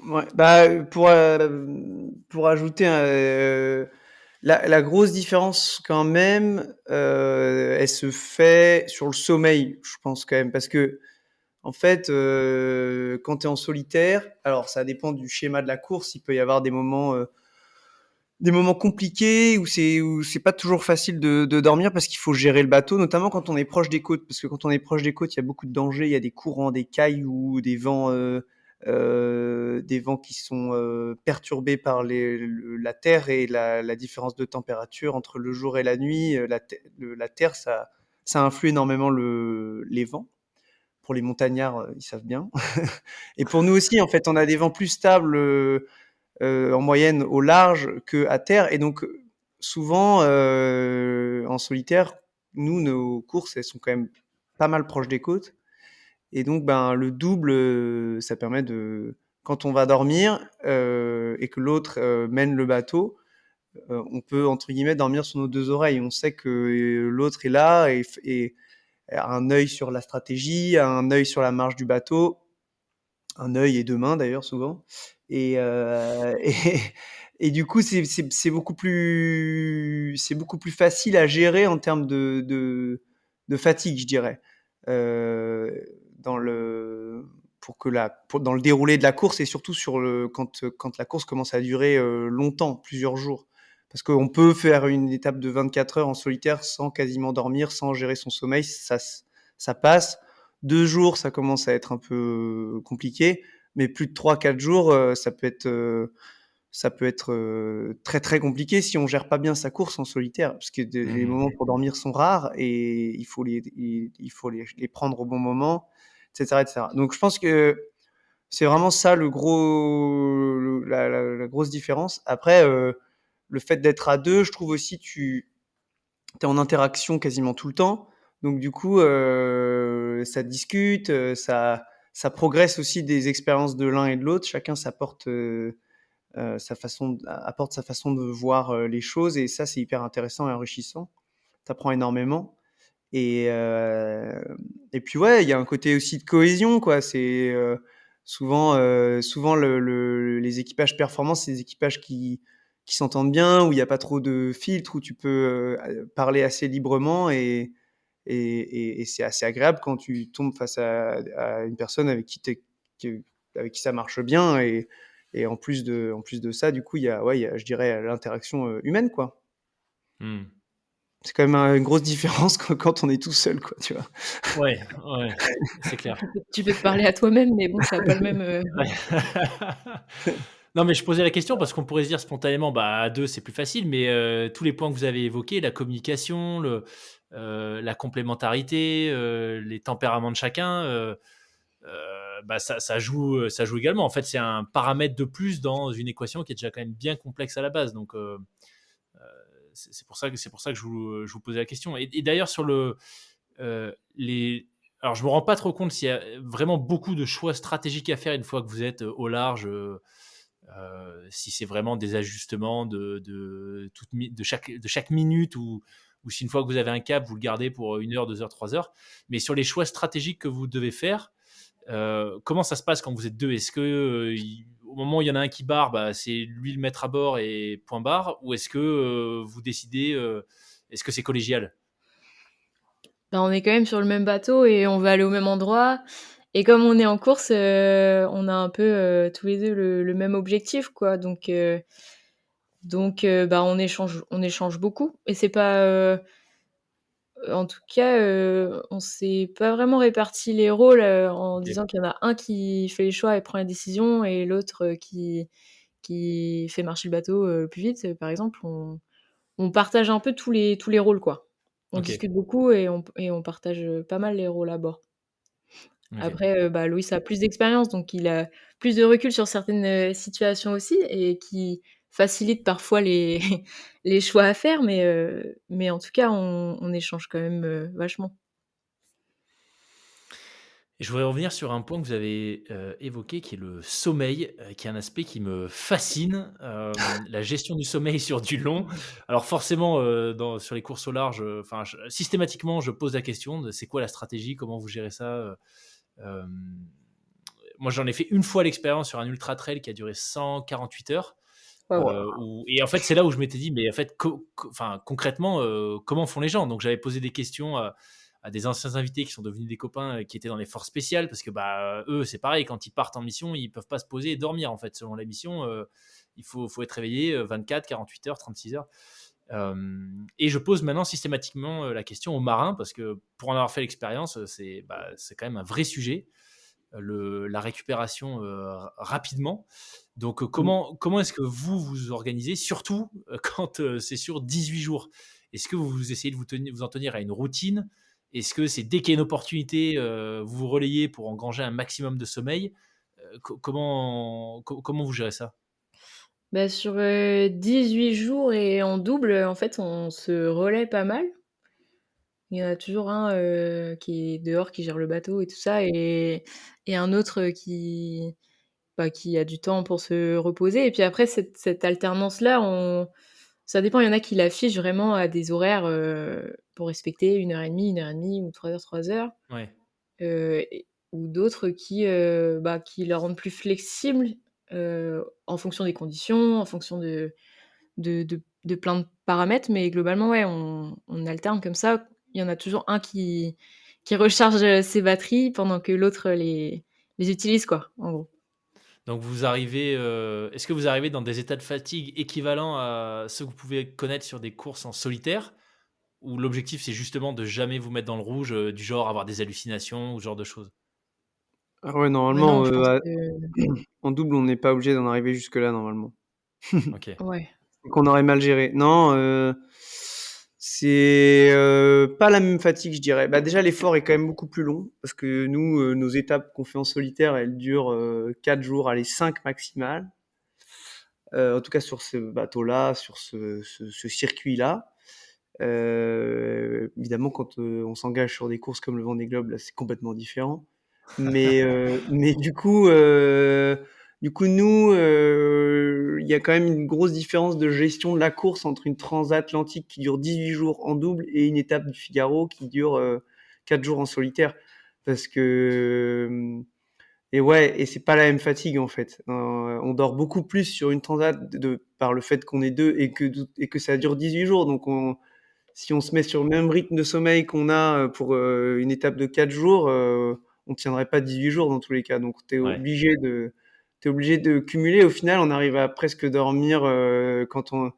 Ouais, bah, pour ajouter, la grosse différence quand même, elle se fait sur le sommeil, je pense quand même. Parce que en fait, quand tu es en solitaire, alors ça dépend du schéma de la course, il peut y avoir des moments compliqués où c'est pas toujours facile de dormir parce qu'il faut gérer le bateau, notamment quand on est proche des côtes. Parce que quand on est proche des côtes, il y a beaucoup de dangers, il y a des courants, des cailloux, des vents qui sont perturbés par la terre et la différence de température entre le jour et la nuit. La terre, ça influe énormément les vents. Pour les montagnards, ils savent bien. Et pour nous aussi, en fait, on a des vents plus stables en moyenne au large qu'à terre. Et donc, souvent, en solitaire, nous, nos courses, elles sont quand même pas mal proches des côtes. Et donc, ben, le double, ça permet quand on va dormir et que l'autre mène le bateau, on peut, entre guillemets, dormir sur nos deux oreilles. On sait que l'autre est là et a un œil sur la stratégie, a un œil sur la marche du bateau, un œil et deux mains d'ailleurs souvent. Et, et du coup, c'est beaucoup plus facile à gérer en termes de fatigue, je dirais. Euh, dans le, dans le déroulé de la course et surtout quand la course commence à durer longtemps, plusieurs jours. Parce qu'on peut faire une étape de 24 heures en solitaire sans quasiment dormir, sans gérer son sommeil, ça passe. 2 jours, ça commence à être un peu compliqué, mais plus de 3-4 jours, ça peut être très très compliqué si on gère pas bien sa course en solitaire, parce que les moments pour dormir sont rares et il faut les prendre au bon moment, etc., etc. Donc je pense que c'est vraiment ça la grosse différence. Après, le fait d'être à deux, je trouve aussi tu es en interaction quasiment tout le temps, donc du coup ça discute, ça progresse aussi des expériences de l'un et de l'autre. Chacun apporte sa façon de voir les choses et ça c'est hyper intéressant et enrichissant. T'apprends énormément et puis ouais, il y a un côté aussi de cohésion quoi. C'est souvent les équipages performants, c'est des équipages qui s'entendent bien, où il n'y a pas trop de filtres, où tu peux parler assez librement et c'est assez agréable quand tu tombes face à une personne avec qui ça marche bien et en plus de ça, du coup, je dirais l'interaction humaine, quoi. Hmm. C'est quand même une grosse différence quand on est tout seul, quoi, tu vois. Ouais, c'est clair. Tu peux te parler à toi-même, mais bon, ça a pas le même. Non, mais je posais la question parce qu'on pourrait se dire spontanément, bah, à deux, c'est plus facile, mais tous les points que vous avez évoqués, la communication, la complémentarité, les tempéraments de chacun, bah, ça joue également. En fait, c'est un paramètre de plus dans une équation qui est déjà quand même bien complexe à la base. Donc, c'est pour ça que je vous posais la question. Et d'ailleurs, sur les. Alors, je me rends pas trop compte s'il y a vraiment beaucoup de choix stratégiques à faire une fois que vous êtes au large. Si c'est vraiment des ajustements de chaque minute ou si une fois que vous avez un cap, vous le gardez pour 1 heure, 2 heures, 3 heures. Mais sur les choix stratégiques que vous devez faire, comment ça se passe quand vous êtes deux? Est-ce que au moment où il y en a un qui barre, bah, c'est lui le mettre à bord et point barre? Ou est-ce que vous décidez, est-ce que c'est collégial? Bah, on est quand même sur le même bateau et on va aller au même endroit. Et comme on est en course, on a un peu tous les deux le même objectif, quoi. Donc, bah, on échange beaucoup. Et c'est pas, en tout cas, on s'est pas vraiment réparti les rôles en Ok. disant qu'il y en a un qui fait les choix et prend les décisions et l'autre qui fait marcher le bateau le plus vite. Par exemple, on partage un peu tous les rôles, quoi. On Ok. discute beaucoup et on partage pas mal les rôles à bord. Ok. Après, bah, Loïs a plus d'expérience, donc il a plus de recul sur certaines situations aussi et qui facilite parfois les les choix à faire, mais en tout cas, on échange quand même vachement. Et je voudrais revenir sur un point que vous avez évoqué, qui est le sommeil, qui est un aspect qui me fascine, la gestion du sommeil sur du long. Alors forcément, sur les courses au large, enfin, systématiquement, je pose la question de c'est quoi la stratégie, comment vous gérez ça moi, j'en ai fait une fois l'expérience sur un ultra trail qui a duré 148 heures. Waouh! Et en fait, c'est là où je m'étais dit, mais en fait, enfin, concrètement, comment font les gens? Donc, j'avais posé des questions à des anciens invités qui sont devenus des copains qui étaient dans les forces spéciales, parce que bah, eux, c'est pareil, quand ils partent en mission, ils peuvent pas se poser et dormir, en fait, selon la mission. Il faut être réveillé 24, 48 heures, 36 heures. Et je pose maintenant systématiquement la question aux marins, parce que pour en avoir fait l'expérience, c'est quand même un vrai sujet, la récupération rapidement. Donc, Mmh. comment est-ce que vous vous organisez, surtout quand c'est sur 18 jours? Est-ce que vous essayez de vous en tenir à une routine? Est-ce que c'est dès qu'il y a une opportunité, vous vous relayez pour engranger un maximum de sommeil? Comment vous gérez ça? Bah, sur 18 jours et en double, en fait, on se relaie pas mal. Il y en a toujours un qui est dehors, qui gère le bateau et tout ça et un autre qui a du temps pour se reposer et puis après cette alternance-là, ça dépend, il y en a qui l'affichent vraiment à des horaires, pour respecter 1 heure et demie ou 3 heures, 3 heures, Ouais, ou d'autres qui la rendent plus flexible, en fonction des conditions, en fonction de plein de paramètres, mais globalement, ouais, on alterne comme ça. Il y en a toujours un qui recharge ses batteries pendant que l'autre les utilisent, quoi, en gros. Donc vous arrivez, est-ce que vous arrivez dans des états de fatigue équivalents à ceux que vous pouvez connaître sur des courses en solitaire? Ou l'objectif, c'est justement de jamais vous mettre dans le rouge, du genre avoir des hallucinations ou ce genre de choses? Ah ouais, Ouais, non, normalement, je pense à que en double, on n'est pas obligé d'en arriver jusque-là, normalement. OK. ouais. Qu'on aurait mal géré. Non, c'est pas la même fatigue, je dirais. Bah, déjà, l'effort est quand même beaucoup plus long parce que nous, nos étapes qu'on fait en solitaire, elles durent 4 jours, allez, 5 maximal. En tout cas, sur ce bateau-là, sur ce circuit-là. Évidemment, quand on s'engage sur des courses comme le Vendée Globe, là, c'est complètement différent. Mais du coup, nous, il y a quand même une grosse différence de gestion de la course entre une transatlantique qui dure 18 jours en double et une étape du Figaro qui dure 4 jours en solitaire. Parce que et ouais, et c'est pas la même fatigue en fait. On dort beaucoup plus sur une transat par le fait qu'on est deux et que ça dure 18 jours. Donc si on se met sur le même rythme de sommeil qu'on a pour une étape de 4 jours, on tiendrait pas 18 jours dans tous les cas. Donc Ouais, t'es obligé de cumuler. Au final, on arrive à presque dormir quand on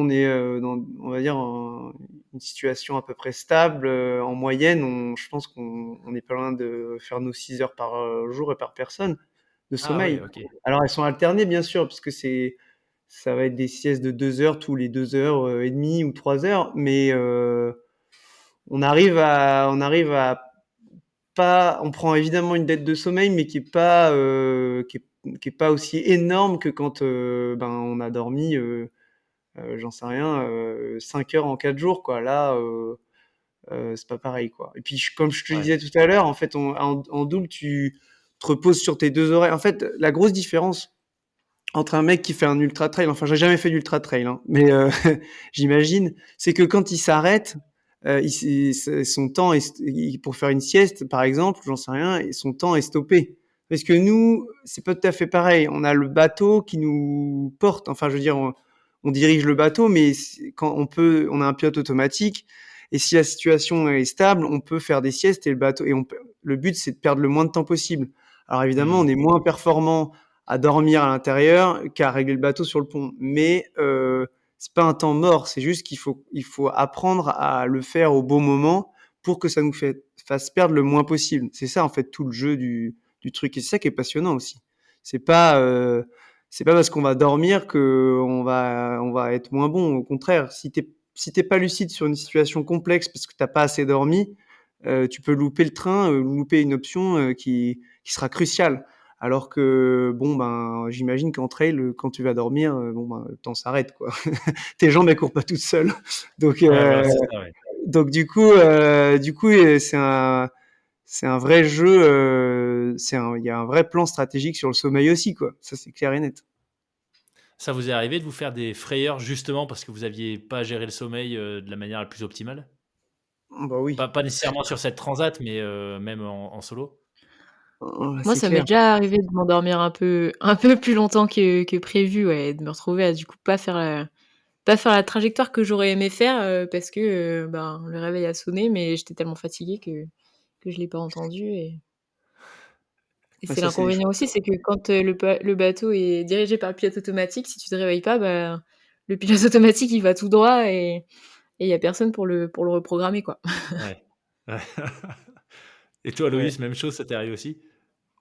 est dans, on va dire, une situation à peu près stable. En moyenne, je pense qu'on est pas loin de faire nos 6 heures par jour et par personne de ah ouais, sommeil. OK. Alors elles sont alternées bien sûr, parce que ça va être des siestes de 2 heures tous les 2 heures et demie ou 3 heures, mais on arrive à pas, on prend évidemment une dette de sommeil, mais qui est pas aussi énorme que quand ben on a dormi, j'en sais rien, 5 heures en 4 jours quoi. Là, c'est pas pareil quoi. Et puis comme je te Ouais, disais tout à l'heure, en fait, en double, tu te reposes sur tes deux oreilles. En fait, la grosse différence entre un mec qui fait un ultra trail, enfin j'ai jamais fait d'ultra trail, hein, mais j'imagine, c'est que quand il s'arrête, son temps pour faire une sieste par exemple, j'en sais rien, et son temps est stoppé. Parce que nous, c'est pas tout à fait pareil. On a le bateau qui nous porte. Enfin, je veux dire, on dirige le bateau, mais quand on a un pilote automatique. Et si la situation est stable, on peut faire des siestes et le but c'est de perdre le moins de temps possible. Alors évidemment, mmh, on est moins performant à dormir à l'intérieur qu'à régler le bateau sur le pont. Mais c'est pas un temps mort, c'est juste il faut apprendre à le faire au bon moment pour que ça nous fasse perdre le moins possible. C'est ça en fait tout le jeu du truc et c'est ça qui est passionnant aussi. C'est pas euh, c'est pas parce qu'on va dormir que on va être moins bon. Au contraire, si t'es pas lucide sur une situation complexe parce que t'as pas assez dormi, tu peux louper le train, louper une option qui sera cruciale. Alors que bon ben j'imagine qu'en trail quand tu vas dormir bon ben le temps s'arrête quoi. Tes jambes elles courent pas toutes seules. Donc ouais, voilà, c'est ça, ouais. du coup c'est un vrai jeu il y a un vrai plan stratégique sur le sommeil aussi quoi. Ça c'est clair et net. Ça vous est arrivé de vous faire des frayeurs justement parce que vous aviez pas géré le sommeil, de la manière la plus optimale? Bah oui. Pas nécessairement sur cette transat, mais même en solo? Moi, C'est ça m'est clair. déjà arrivé de m'endormir un peu plus longtemps que prévu, ouais, et de me retrouver à du coup pas faire la trajectoire que j'aurais aimé faire, parce que, ben, le réveil a sonné, mais j'étais tellement fatiguée que je l'ai pas entendu et Ouais, c'est ça c'est des l'inconvénient choses. aussi, c'est que quand, le bateau est dirigé par le pilote automatique, si tu te réveilles pas, bah, le pilote automatique, il va tout droit et il y a personne pour le reprogrammer, quoi. Ouais. Ouais. Et toi, Ouais. Loïs, même chose, ça t'est arrivé aussi?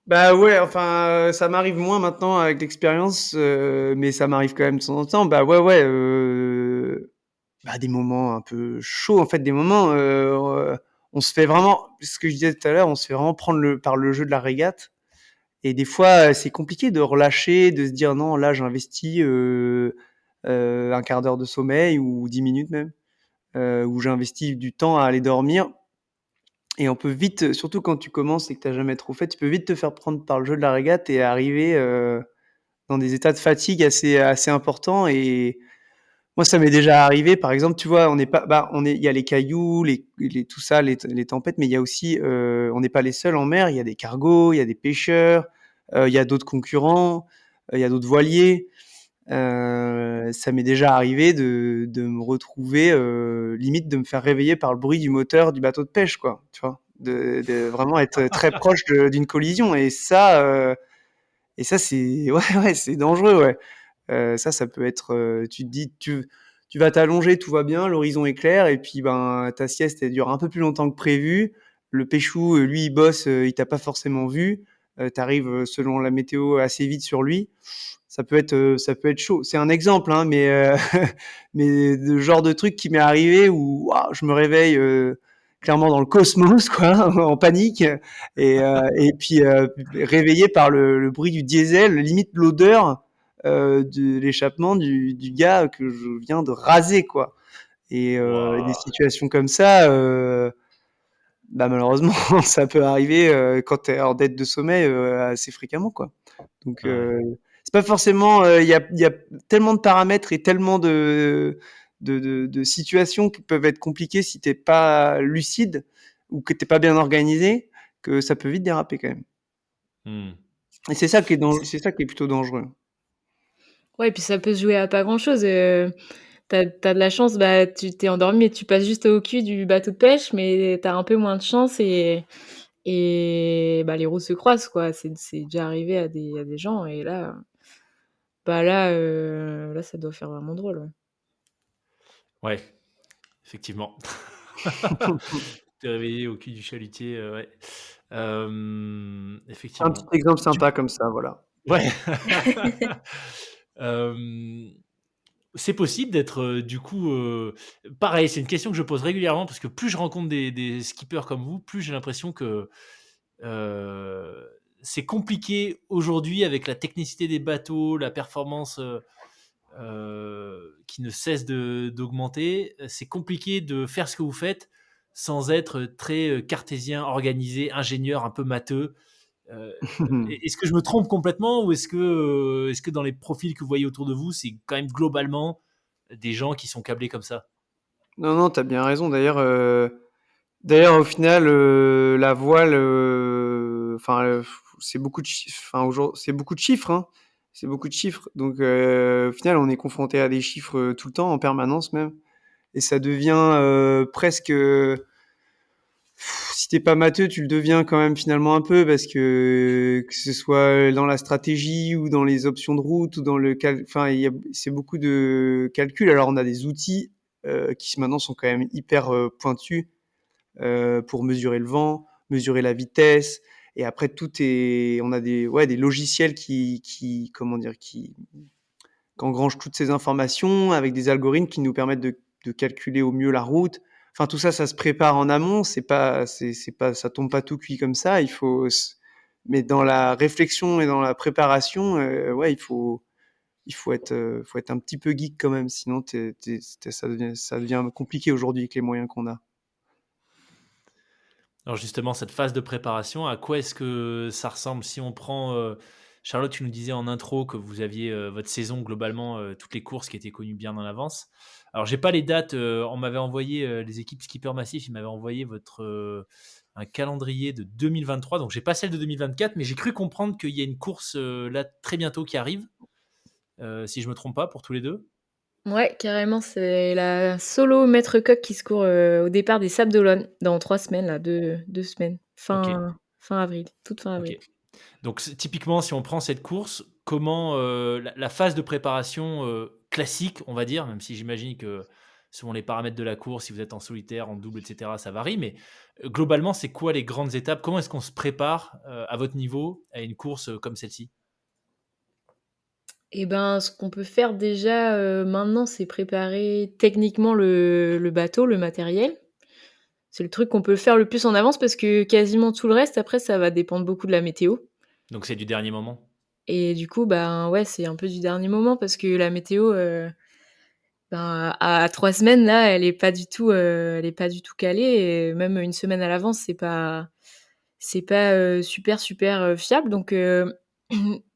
Bah ouais, enfin, ça m'arrive moins maintenant avec l'expérience, mais ça m'arrive quand même de temps en temps. Bah ouais, ouais, bah des moments un peu chauds, en fait, des moments, on se fait vraiment, ce que je disais tout à l'heure, on se fait vraiment prendre par le jeu de la régate. Et des fois, c'est compliqué de relâcher, de se dire non, là, j'investis un quart d'heure de sommeil ou 10 minutes même, où j'investis du temps à aller dormir. Et on peut vite, surtout quand tu commences et que tu n'as jamais trop fait, tu peux vite te faire prendre par le jeu de la régate et arriver dans des états de fatigue assez importants. Et moi, ça m'est déjà arrivé. Par exemple, tu vois, on n'est pas, bah, il y a les cailloux, tout ça, les tempêtes, mais il y a aussi, on n'est pas les seuls en mer. Il y a des cargos, il y a des pêcheurs, il y a d'autres concurrents, il y a d'autres voiliers. Ça m'est déjà arrivé de me retrouver limite de me faire réveiller par le bruit du moteur du bateau de pêche, quoi. Tu vois. de vraiment être très proche d'une collision. Et ça c'est ouais, c'est dangereux, ouais. Ça peut être, tu te dis, tu vas t'allonger, tout va bien, l'horizon est clair, et puis ben ta sieste elle dure un peu plus longtemps que prévu. Le péchou, lui, il bosse, il t'a pas forcément vu. T'arrives selon la météo assez vite sur lui. Ça peut être chaud. C'est un exemple, hein, mais mais le genre de truc qui m'est arrivé où waouh, je me réveille clairement dans le cosmos, quoi, en panique, et puis réveillé par le bruit du diesel, limite l'odeur de l'échappement du gars que je viens de raser, quoi. Et des Waouh. situations comme ça, bah malheureusement, ça peut arriver quand t'es en dette de sommeil assez fréquemment, quoi. Donc, Ouais. c'est pas forcément. Il y a tellement de paramètres et tellement de situations qui peuvent être compliquées si t'es pas lucide ou que t'es pas bien organisé, que ça peut vite déraper quand même. Hmm. Et c'est ça qui est C'est- c'est ça qui est plutôt dangereux. Ouais, et puis ça peut se jouer à pas grand-chose. T'as as de la chance, bah, tu t'es endormi et tu passes juste au cul du bateau de pêche, mais t'as un peu moins de chance et bah, les routes se croisent, quoi. C'est déjà arrivé à des gens et là, bah, là, ça doit faire vraiment drôle, ouais. Ouais, effectivement. T'es réveillé au cul du chalutier, ouais. Un petit Effectivement. exemple Tu sympa comme ça, voilà. Ouais. Hem, c'est possible d'être, du coup, pareil, c'est une question que je pose régulièrement parce que plus je rencontre des skippers comme vous, plus j'ai l'impression que, heu, c'est compliqué aujourd'hui avec la technicité des bateaux, la performance, qui ne cesse d'augmenter. C'est compliqué de faire ce que vous faites sans être très cartésien, organisé, ingénieur, un peu matheux. Euh, est-ce que je me trompe complètement ou est-ce que dans les profils que vous voyez autour de vous, c'est quand même globalement des gens qui sont câblés comme ça? Non, non, t'as bien raison. D'ailleurs, au final, la voile, enfin, c'est beaucoup de chiffres. Enfin, aujourd'hui, c'est beaucoup de chiffres, hein. C'est beaucoup de chiffres. Donc, au final, on est confronté à des chiffres tout le temps, en permanence même. Et ça devient presque. Si t'es pas matheux, tu le deviens quand même finalement un peu parce que ce soit dans la stratégie ou dans les options de route ou dans enfin, c'est beaucoup de calculs. Alors, on a des outils qui maintenant sont quand même hyper pointus pour mesurer le vent, mesurer la vitesse. Et après, on a des logiciels comment dire, qui engrangent toutes ces informations avec des algorithmes qui nous permettent de calculer au mieux la route. Enfin, tout ça, ça se prépare en amont. C'est pas, ça tombe pas tout cuit comme ça. Mais dans la réflexion et dans la préparation, ouais, faut être un petit peu geek quand même. Sinon, ça devient compliqué aujourd'hui avec les moyens qu'on a. Alors justement, cette phase de préparation, à quoi est-ce que ça ressemble? Si on prend, Charlotte, tu nous disais en intro que vous aviez, votre saison globalement, toutes les courses qui étaient connues bien en avance. Alors j'ai pas les dates, on m'avait envoyé, les équipes Skipper Massif, ils m'avaient envoyé un calendrier de 2023, donc j'ai pas celle de 2024, mais j'ai cru comprendre qu'il y a une course, là très bientôt qui arrive, si je me trompe pas pour tous les 2. Ouais, carrément, c'est la solo Maître Coq qui se court, au départ des Sables d'Olonne dans 3 semaines là, 2 semaines, OK, fin avril, toute fin avril. OK. Donc typiquement, si on prend cette course, comment la phase de préparation classique, on va dire, même si j'imagine que selon les paramètres de la course, si vous êtes en solitaire, en double, etc., ça varie, mais globalement, c'est quoi les grandes étapes? Comment est-ce qu'on se prépare à votre niveau à une course comme celle-ci? Et ben, ce qu'on peut faire déjà, maintenant, c'est préparer techniquement le bateau, le matériel. C'est le truc qu'on peut faire le plus en avance parce que quasiment tout le reste, après, ça va dépendre beaucoup de la météo. Donc c'est du dernier moment. Et du coup, ben, ouais, c'est un peu du dernier moment parce que la météo, ben, à 3 semaines là, elle est pas du tout calée et même une semaine à l'avance, c'est pas, super, super, fiable donc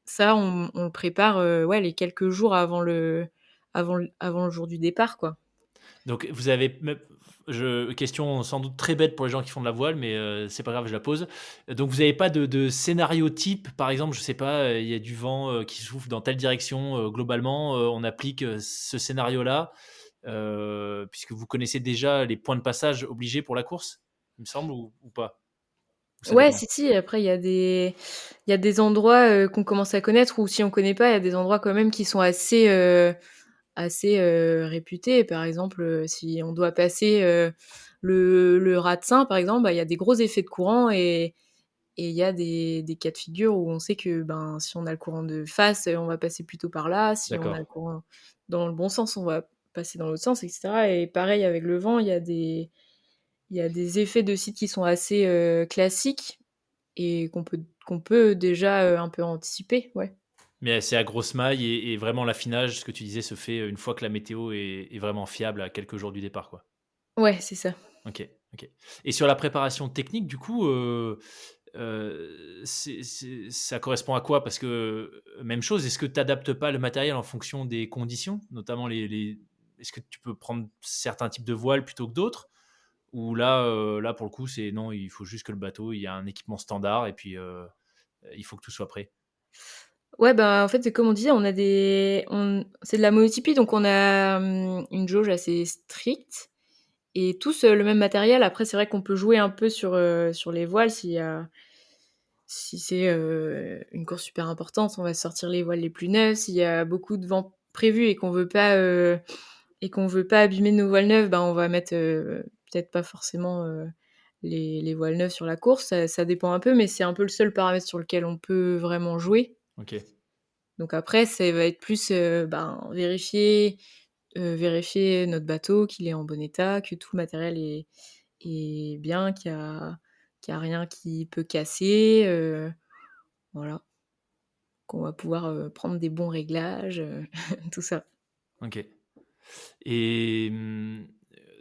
ça, on le prépare, ouais, les quelques jours avant le jour du départ, quoi. Donc vous avez question sans doute très bête pour les gens qui font de la voile, mais c'est pas grave, je la pose. Donc vous n'avez pas de scénario type, par exemple, je sais pas, il y a du vent qui souffle dans telle direction, globalement, on applique ce scénario-là, puisque vous connaissez déjà les points de passage obligés pour la course, il me semble, ou pas? Ou ça Ouais, dépend? si, après il y a des endroits, qu'on commence à connaître ou si on connaît pas, il y a des endroits quand même qui sont assez, réputés. Par exemple, si on doit passer, le Raz-de-Sein, par exemple, bah, il y a des gros effets de courant et il y a des cas de figure où on sait que, ben, si on a le courant de face, on va passer plutôt par là. Si on a D'accord. le courant dans le bon sens, on va passer dans l'autre sens et cetera et pareil avec le vent, il y a des effets de site qui sont assez, classiques et qu'on peut déjà, un peu anticiper, ouais. Mais c'est à grosse maille et vraiment l'affinage, ce que tu disais, se fait, une fois que la météo est vraiment fiable à quelques jours du départ, quoi? Ouais, c'est ça. OK, OK. Et sur la préparation technique, du coup, ça correspond à quoi? Parce que, même chose, est-ce que tu adaptes pas le matériel en fonction des conditions? Notamment les est-ce que tu peux prendre certains types de voiles plutôt que d'autres? Ou là, pour le coup, c'est non, il faut juste que le bateau, il y a un équipement standard et puis, il faut que tout soit prêt? Ouais, bah, en fait, c'est comme on disait, on a des on c'est de la monotypie, donc on a, une jauge assez stricte et tous, le même matériel. Après, c'est vrai qu'on peut jouer un peu sur les voiles si c'est, une course super importante, on va sortir les voiles les plus neuves. S'il y a beaucoup de vent prévu et qu'on veut pas abîmer nos voiles neuves, ben, on va mettre, peut-être pas forcément, les voiles neuves sur la course. Ça dépend un peu, mais c'est un peu le seul paramètre sur lequel on peut vraiment jouer. OK, Donc après, ça va être plus, ben, vérifier notre bateau, qu'il est en bon état, que tout le matériel est bien, qu'il y a rien qui peut casser, voilà. Qu'on va pouvoir, prendre des bons réglages, tout ça. OK. Et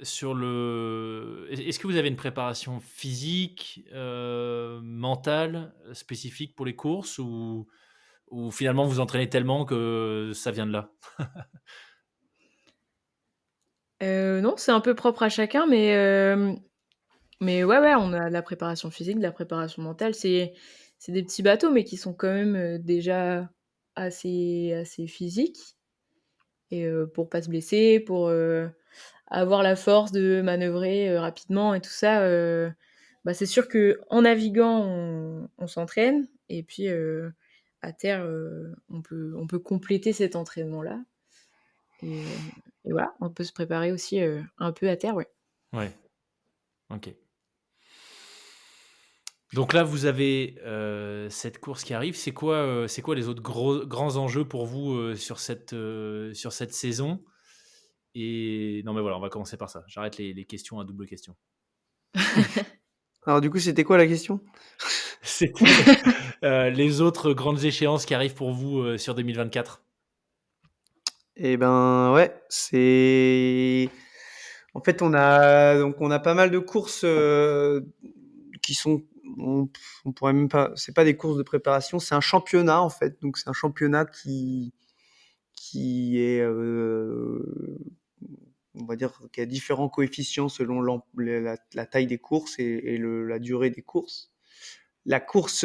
sur le est-ce que vous avez une préparation physique, mentale, spécifique pour les courses ou finalement vous entraînez tellement que ça vient de là? Non, c'est un peu propre à chacun, mais ouais, ouais, on a de la préparation physique, de la préparation mentale. C'est des petits bateaux, mais qui sont quand même, déjà assez physiques et pour pas se blesser, pour, avoir la force de manœuvrer, rapidement et tout ça, bah, c'est sûr qu'en naviguant, on s'entraîne et puis, à terre, on peut compléter cet entraînement-là et et voilà, on peut se préparer aussi, un peu à terre, ouais. Ouais, OK. Donc là, vous avez, cette course qui arrive. C'est quoi les autres grands enjeux pour vous, sur cette saison? Et non, mais voilà, on va commencer par ça. J'arrête les questions à double question. Alors du coup, c'était quoi la question? C'était, les autres grandes échéances qui arrivent pour vous, sur 2024? Eh ben ouais, c'est en fait on a pas mal de courses qui sont on pourrait même pas, c'est pas des courses de préparation, c'est un championnat en fait. Donc c'est un championnat qui est on va dire qu'il y a différents coefficients selon la taille des courses et la durée des courses. La course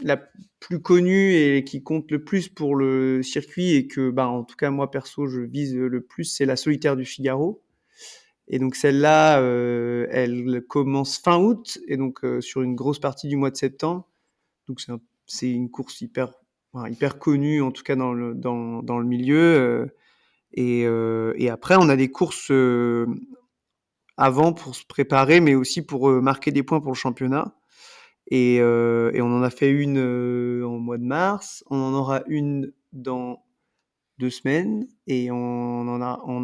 la plus connue et qui compte le plus pour le circuit et que, bah, en tout cas moi perso je vise le plus, c'est la Solitaire du Figaro. Et donc celle-là, elle commence fin août et donc sur une grosse partie du mois de septembre. Donc c'est une course hyper connue en tout cas dans le milieu. Et après on a des courses avant pour se préparer, mais aussi pour marquer des points pour le championnat. Et on en a fait une en mois de mars. On en aura une dans 2 semaines et on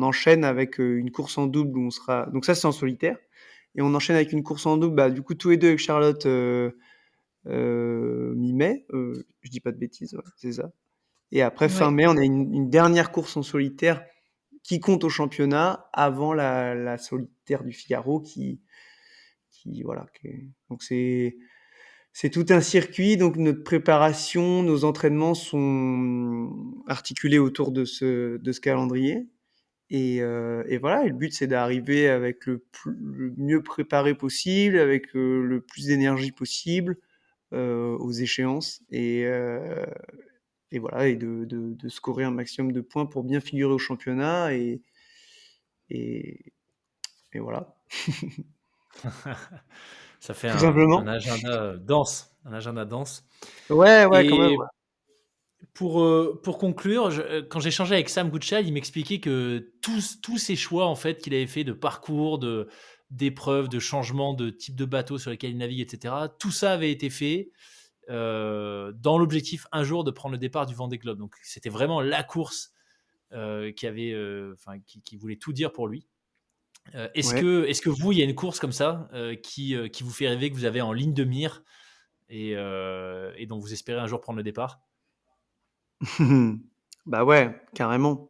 enchaîne avec une course en double où on sera. Donc ça c'est en solitaire et on enchaîne avec une course en double. Bah, du coup tous les deux avec Charlotte mi-mai. Je dis pas de bêtises, ouais, c'est ça. Et après fin Ouais. mai, on a une dernière course en solitaire qui compte au championnat avant la solitaire du Figaro qui voilà. Donc c'est tout un circuit, donc notre préparation, nos entraînements sont articulés autour de ce calendrier. Et voilà, et le but c'est d'arriver avec le mieux préparé possible, avec le plus d'énergie possible aux échéances. Et voilà, et de scorer un maximum de points pour bien figurer au championnat. Et voilà. Ça fait tout un simplement. agenda dense, un agenda dense. Ouais, quand même. Et pour conclure, quand j'échangeais avec Sam Goodchild, il m'expliquait que tous ces choix en fait qu'il avait fait de parcours, d'épreuves, de changements de type de bateau sur lesquels il navigue, et cetera, tout ça avait été fait, dans l'objectif un jour de prendre le départ du Vendée Globe. Donc c'était vraiment la course, qui voulait tout dire pour lui. Ouais. Est-ce que vous, il y a une course comme ça, qui vous fait rêver, que vous avez en ligne de mire et dont vous espérez un jour prendre le départ? Bah ouais, carrément,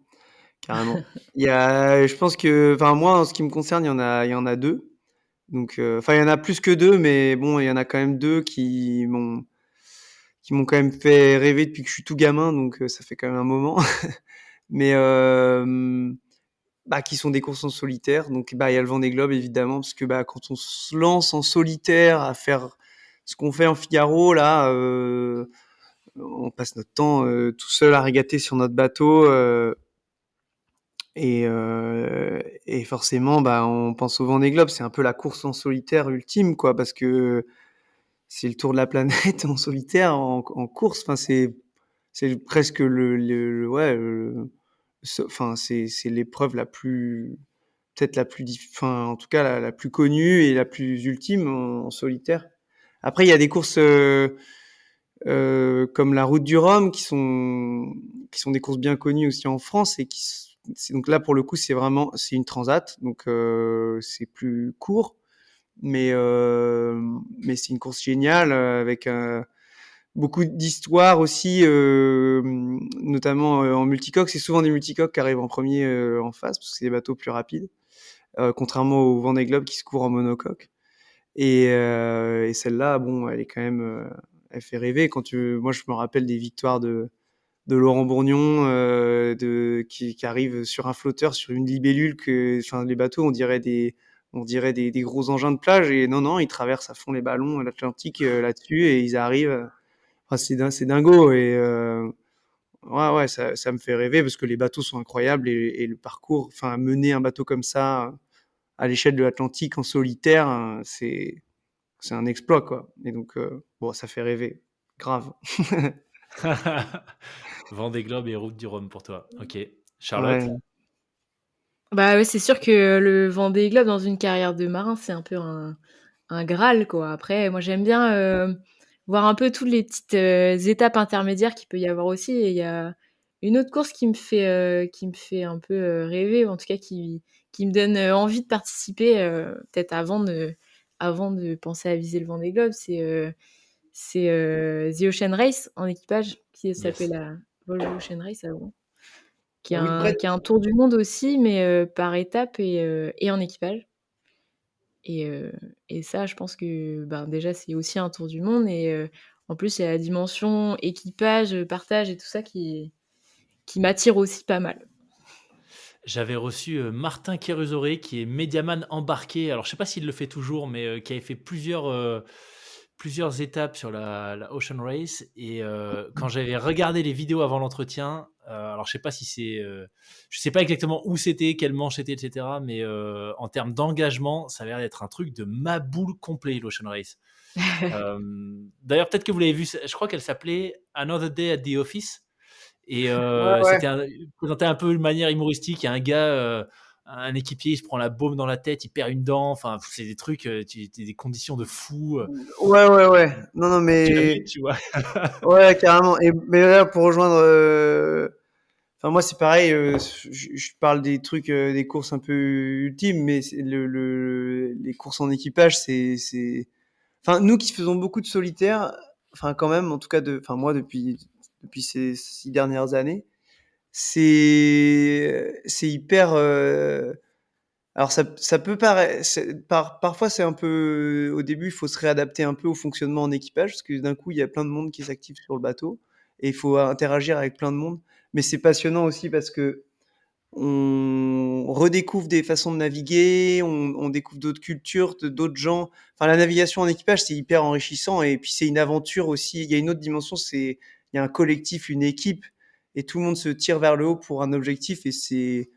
carrément. Je pense que, enfin moi, en ce qui me concerne, il y en a deux. Donc, enfin, il y en a plus que deux, mais bon, il y en a quand même deux qui m'ont quand même fait rêver depuis que je suis tout gamin, donc ça fait quand même un moment. Mais bah, qui sont des courses en solitaire. Donc, bah, il y a le Vendée Globe évidemment, parce que bah, quand on se lance en solitaire à faire ce qu'on fait en Figaro, là, on passe notre temps tout seul à régater sur notre bateau. Et forcément, bah, on pense au Vendée Globe. C'est un peu la course en solitaire ultime, quoi, parce que c'est le tour de la planète en solitaire, en course. Enfin, c'est presque ouais, enfin, c'est l'épreuve la plus, peut-être la plus, enfin, en tout cas, la plus connue et la plus ultime en solitaire. Après, il y a des courses comme la Route du Rhum qui sont des courses bien connues aussi en France et donc là pour le coup c'est une transat, donc c'est plus court, mais c'est une course géniale avec beaucoup d'histoires aussi, notamment en multicoque. C'est souvent des multicoques qui arrivent en premier en face parce que c'est des bateaux plus rapides, contrairement au Vendée Globe qui se court en monocoque. Et celle-là, bon, elle est quand même, elle fait rêver. Moi, je me rappelle des victoires de Laurent Bourgnon, qui arrive sur un flotteur, sur une libellule enfin, les bateaux, on dirait des gros engins de plage. Et non, non, ils traversent à fond les ballons, l'Atlantique là-dessus, et ils arrivent. Enfin, c'est dingo. Et ouais, ouais, ça me fait rêver parce que les bateaux sont incroyables et le parcours, enfin, mener un bateau comme ça à l'échelle de l'Atlantique en solitaire, c'est un exploit, quoi. Et donc, bon, ça fait rêver, grave. Vendée Globe et Route du Rhum pour toi. OK. Charlotte? Ouais. Bah, ouais, c'est sûr que le Vendée Globe dans une carrière de marin, c'est un peu un graal, quoi. Après, moi, j'aime bien, voir un peu toutes les petites, étapes intermédiaires qu'il peut y avoir aussi, et il y a une autre course qui me fait un peu, rêver, ou en tout cas qui me donne, envie de participer, peut-être avant de penser à viser le Vendée Globe. C'est The Ocean Race en équipage, qui s'appelle Yes. la Volvo Ocean Race avant, qui est Oui, un Brett. qui est un tour du monde aussi, mais par étapes, et en équipage. Et ça, je pense que, ben, déjà, c'est aussi un tour du monde, et en plus, il y a la dimension équipage, partage et tout ça qui m'attire aussi pas mal. J'avais reçu, Martin Kérusoré qui est médiaman embarqué. Alors je sais pas s'il le fait toujours, mais qui avait fait plusieurs étapes sur la Ocean Race et quand j'avais regardé les vidéos avant l'entretien, alors je sais pas si c'est, je sais pas exactement où c'était, quelle manche c'était et cetera, mais en termes d'engagement, ça avait l'air d'être un truc de maboule complet, l'Ocean Race. D'ailleurs peut-être que vous l'avez vu, je crois qu'elle s'appelait Another Day at the Office. Et Ouais, ouais. présenté un peu de manière humoristique. Il y a un gars, un équipier, il se prend la baume dans la tête, il perd une dent. Enfin, c'est des trucs, des conditions de fou. Ouais, ouais, ouais. Non, non, Tu l'as mais vu, tu vois? ouais, carrément. Mais là, pour rejoindre, enfin moi c'est pareil. Je parle des trucs, des courses un peu ultimes, mais les courses en équipage, enfin nous qui faisons beaucoup de solitaire, enfin quand même, en tout cas enfin moi depuis ces 6 dernières années, c'est hyper. Alors ça peut paraître, parfois c'est un peu, au début il faut se réadapter un peu au fonctionnement en équipage parce que d'un coup il y a plein de monde qui s'active sur le bateau et il faut interagir avec plein de monde. Mais c'est passionnant aussi parce que on redécouvre des façons de naviguer, on découvre d'autres cultures, d'autres gens. Enfin, la navigation en équipage, c'est hyper enrichissant et puis c'est une aventure aussi. Il y a une autre dimension, il y a un collectif, une équipe et tout le monde se tire vers le haut pour un objectif et c'est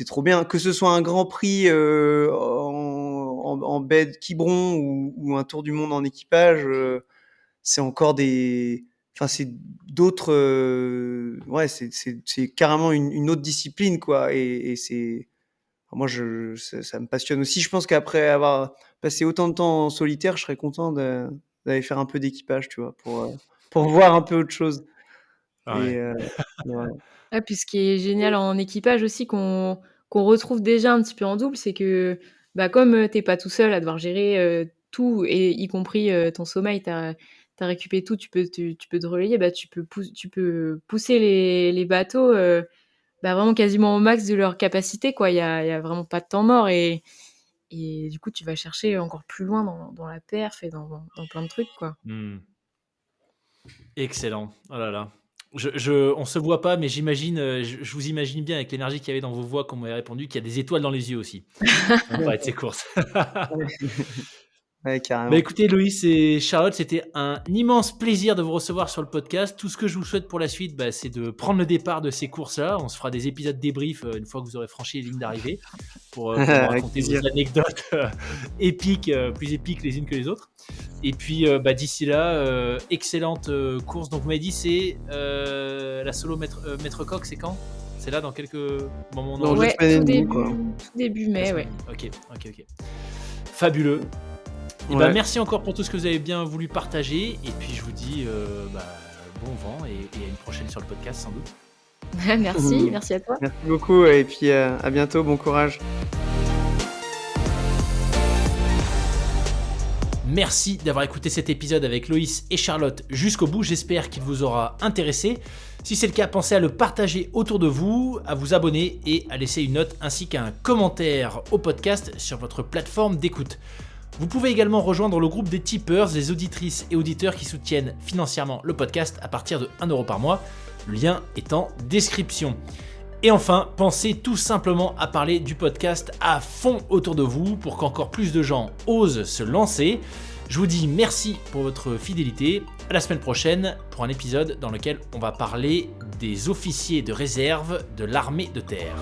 trop bien. Que ce soit un Grand Prix en baie de Quiberon ou un tour du monde en équipage, c'est encore c'est d'autres, ouais, c'est carrément une autre discipline, quoi. Et c'est, moi, ça me passionne aussi. Je pense qu'après avoir passé autant de temps en solitaire, je serais content d'aller faire un peu d'équipage, tu vois, pour voir un peu autre chose. Ah Et ouais. voilà. Ah, puis ce qui est génial en équipage aussi qu'on retrouve déjà un petit peu en double, c'est que, bah, comme, tu pas tout seul à devoir gérer, tout et y compris, ton sommeil, tu as récupéré tout, tu peux te relayer, bah, tu peux pousser les bateaux, bah, vraiment quasiment au max de leur capacité, quoi. Il y a vraiment pas de temps mort et du coup, tu vas chercher encore plus loin dans la perf et dans plein de trucs, quoi. Mmh. Excellent. Oh là là. On se voit pas, mais j'imagine, je vous imagine bien avec l'énergie qu'il y avait dans vos voix quand vous m'avez répondu, qu'il y a des étoiles dans les yeux aussi, quand vous parlez de ces courses. Ouais. Ouais, Bah, carrément. écoutez Loïs et Charlotte, c'était un immense plaisir de vous recevoir sur le podcast. Tout ce que je vous souhaite pour la suite, bah, c'est de prendre le départ de ces courses-là. On se fera des épisodes débrief, une fois que vous aurez franchi les lignes d'arrivée pour me Avec raconter vos plaisir. anecdotes, épiques, plus épiques les unes que les autres. Et puis, bah, d'ici là, excellente, course. Donc vous m'avez dit c'est, la solo Maître Coq, c'est quand? C'est là dans quelques moments on Dans 2 enregistre? Ouais, semaines et demie, quoi. tout début La mai, semaine. ouais. OK. Fabuleux. Et bah, Ouais. merci encore pour tout ce que vous avez bien voulu partager. Et puis je vous dis bah, bon vent et à une prochaine sur le podcast sans doute. Merci à toi. Merci beaucoup et puis, à bientôt. Bon courage. Merci d'avoir écouté cet épisode avec Loïs et Charlotte jusqu'au bout. J'espère qu'il vous aura intéressé. Si c'est le cas, pensez à le partager autour de vous, à vous abonner et à laisser une note ainsi qu'un commentaire au podcast sur votre plateforme d'écoute. Vous pouvez également rejoindre le groupe des tipeurs, des auditrices et auditeurs qui soutiennent financièrement le podcast à partir de 1 € par mois. Le lien est en description. Et enfin, pensez tout simplement à parler du podcast à fond autour de vous pour qu'encore plus de gens osent se lancer. Je vous dis merci pour votre fidélité. À la semaine prochaine pour un épisode dans lequel on va parler des officiers de réserve de l'armée de terre.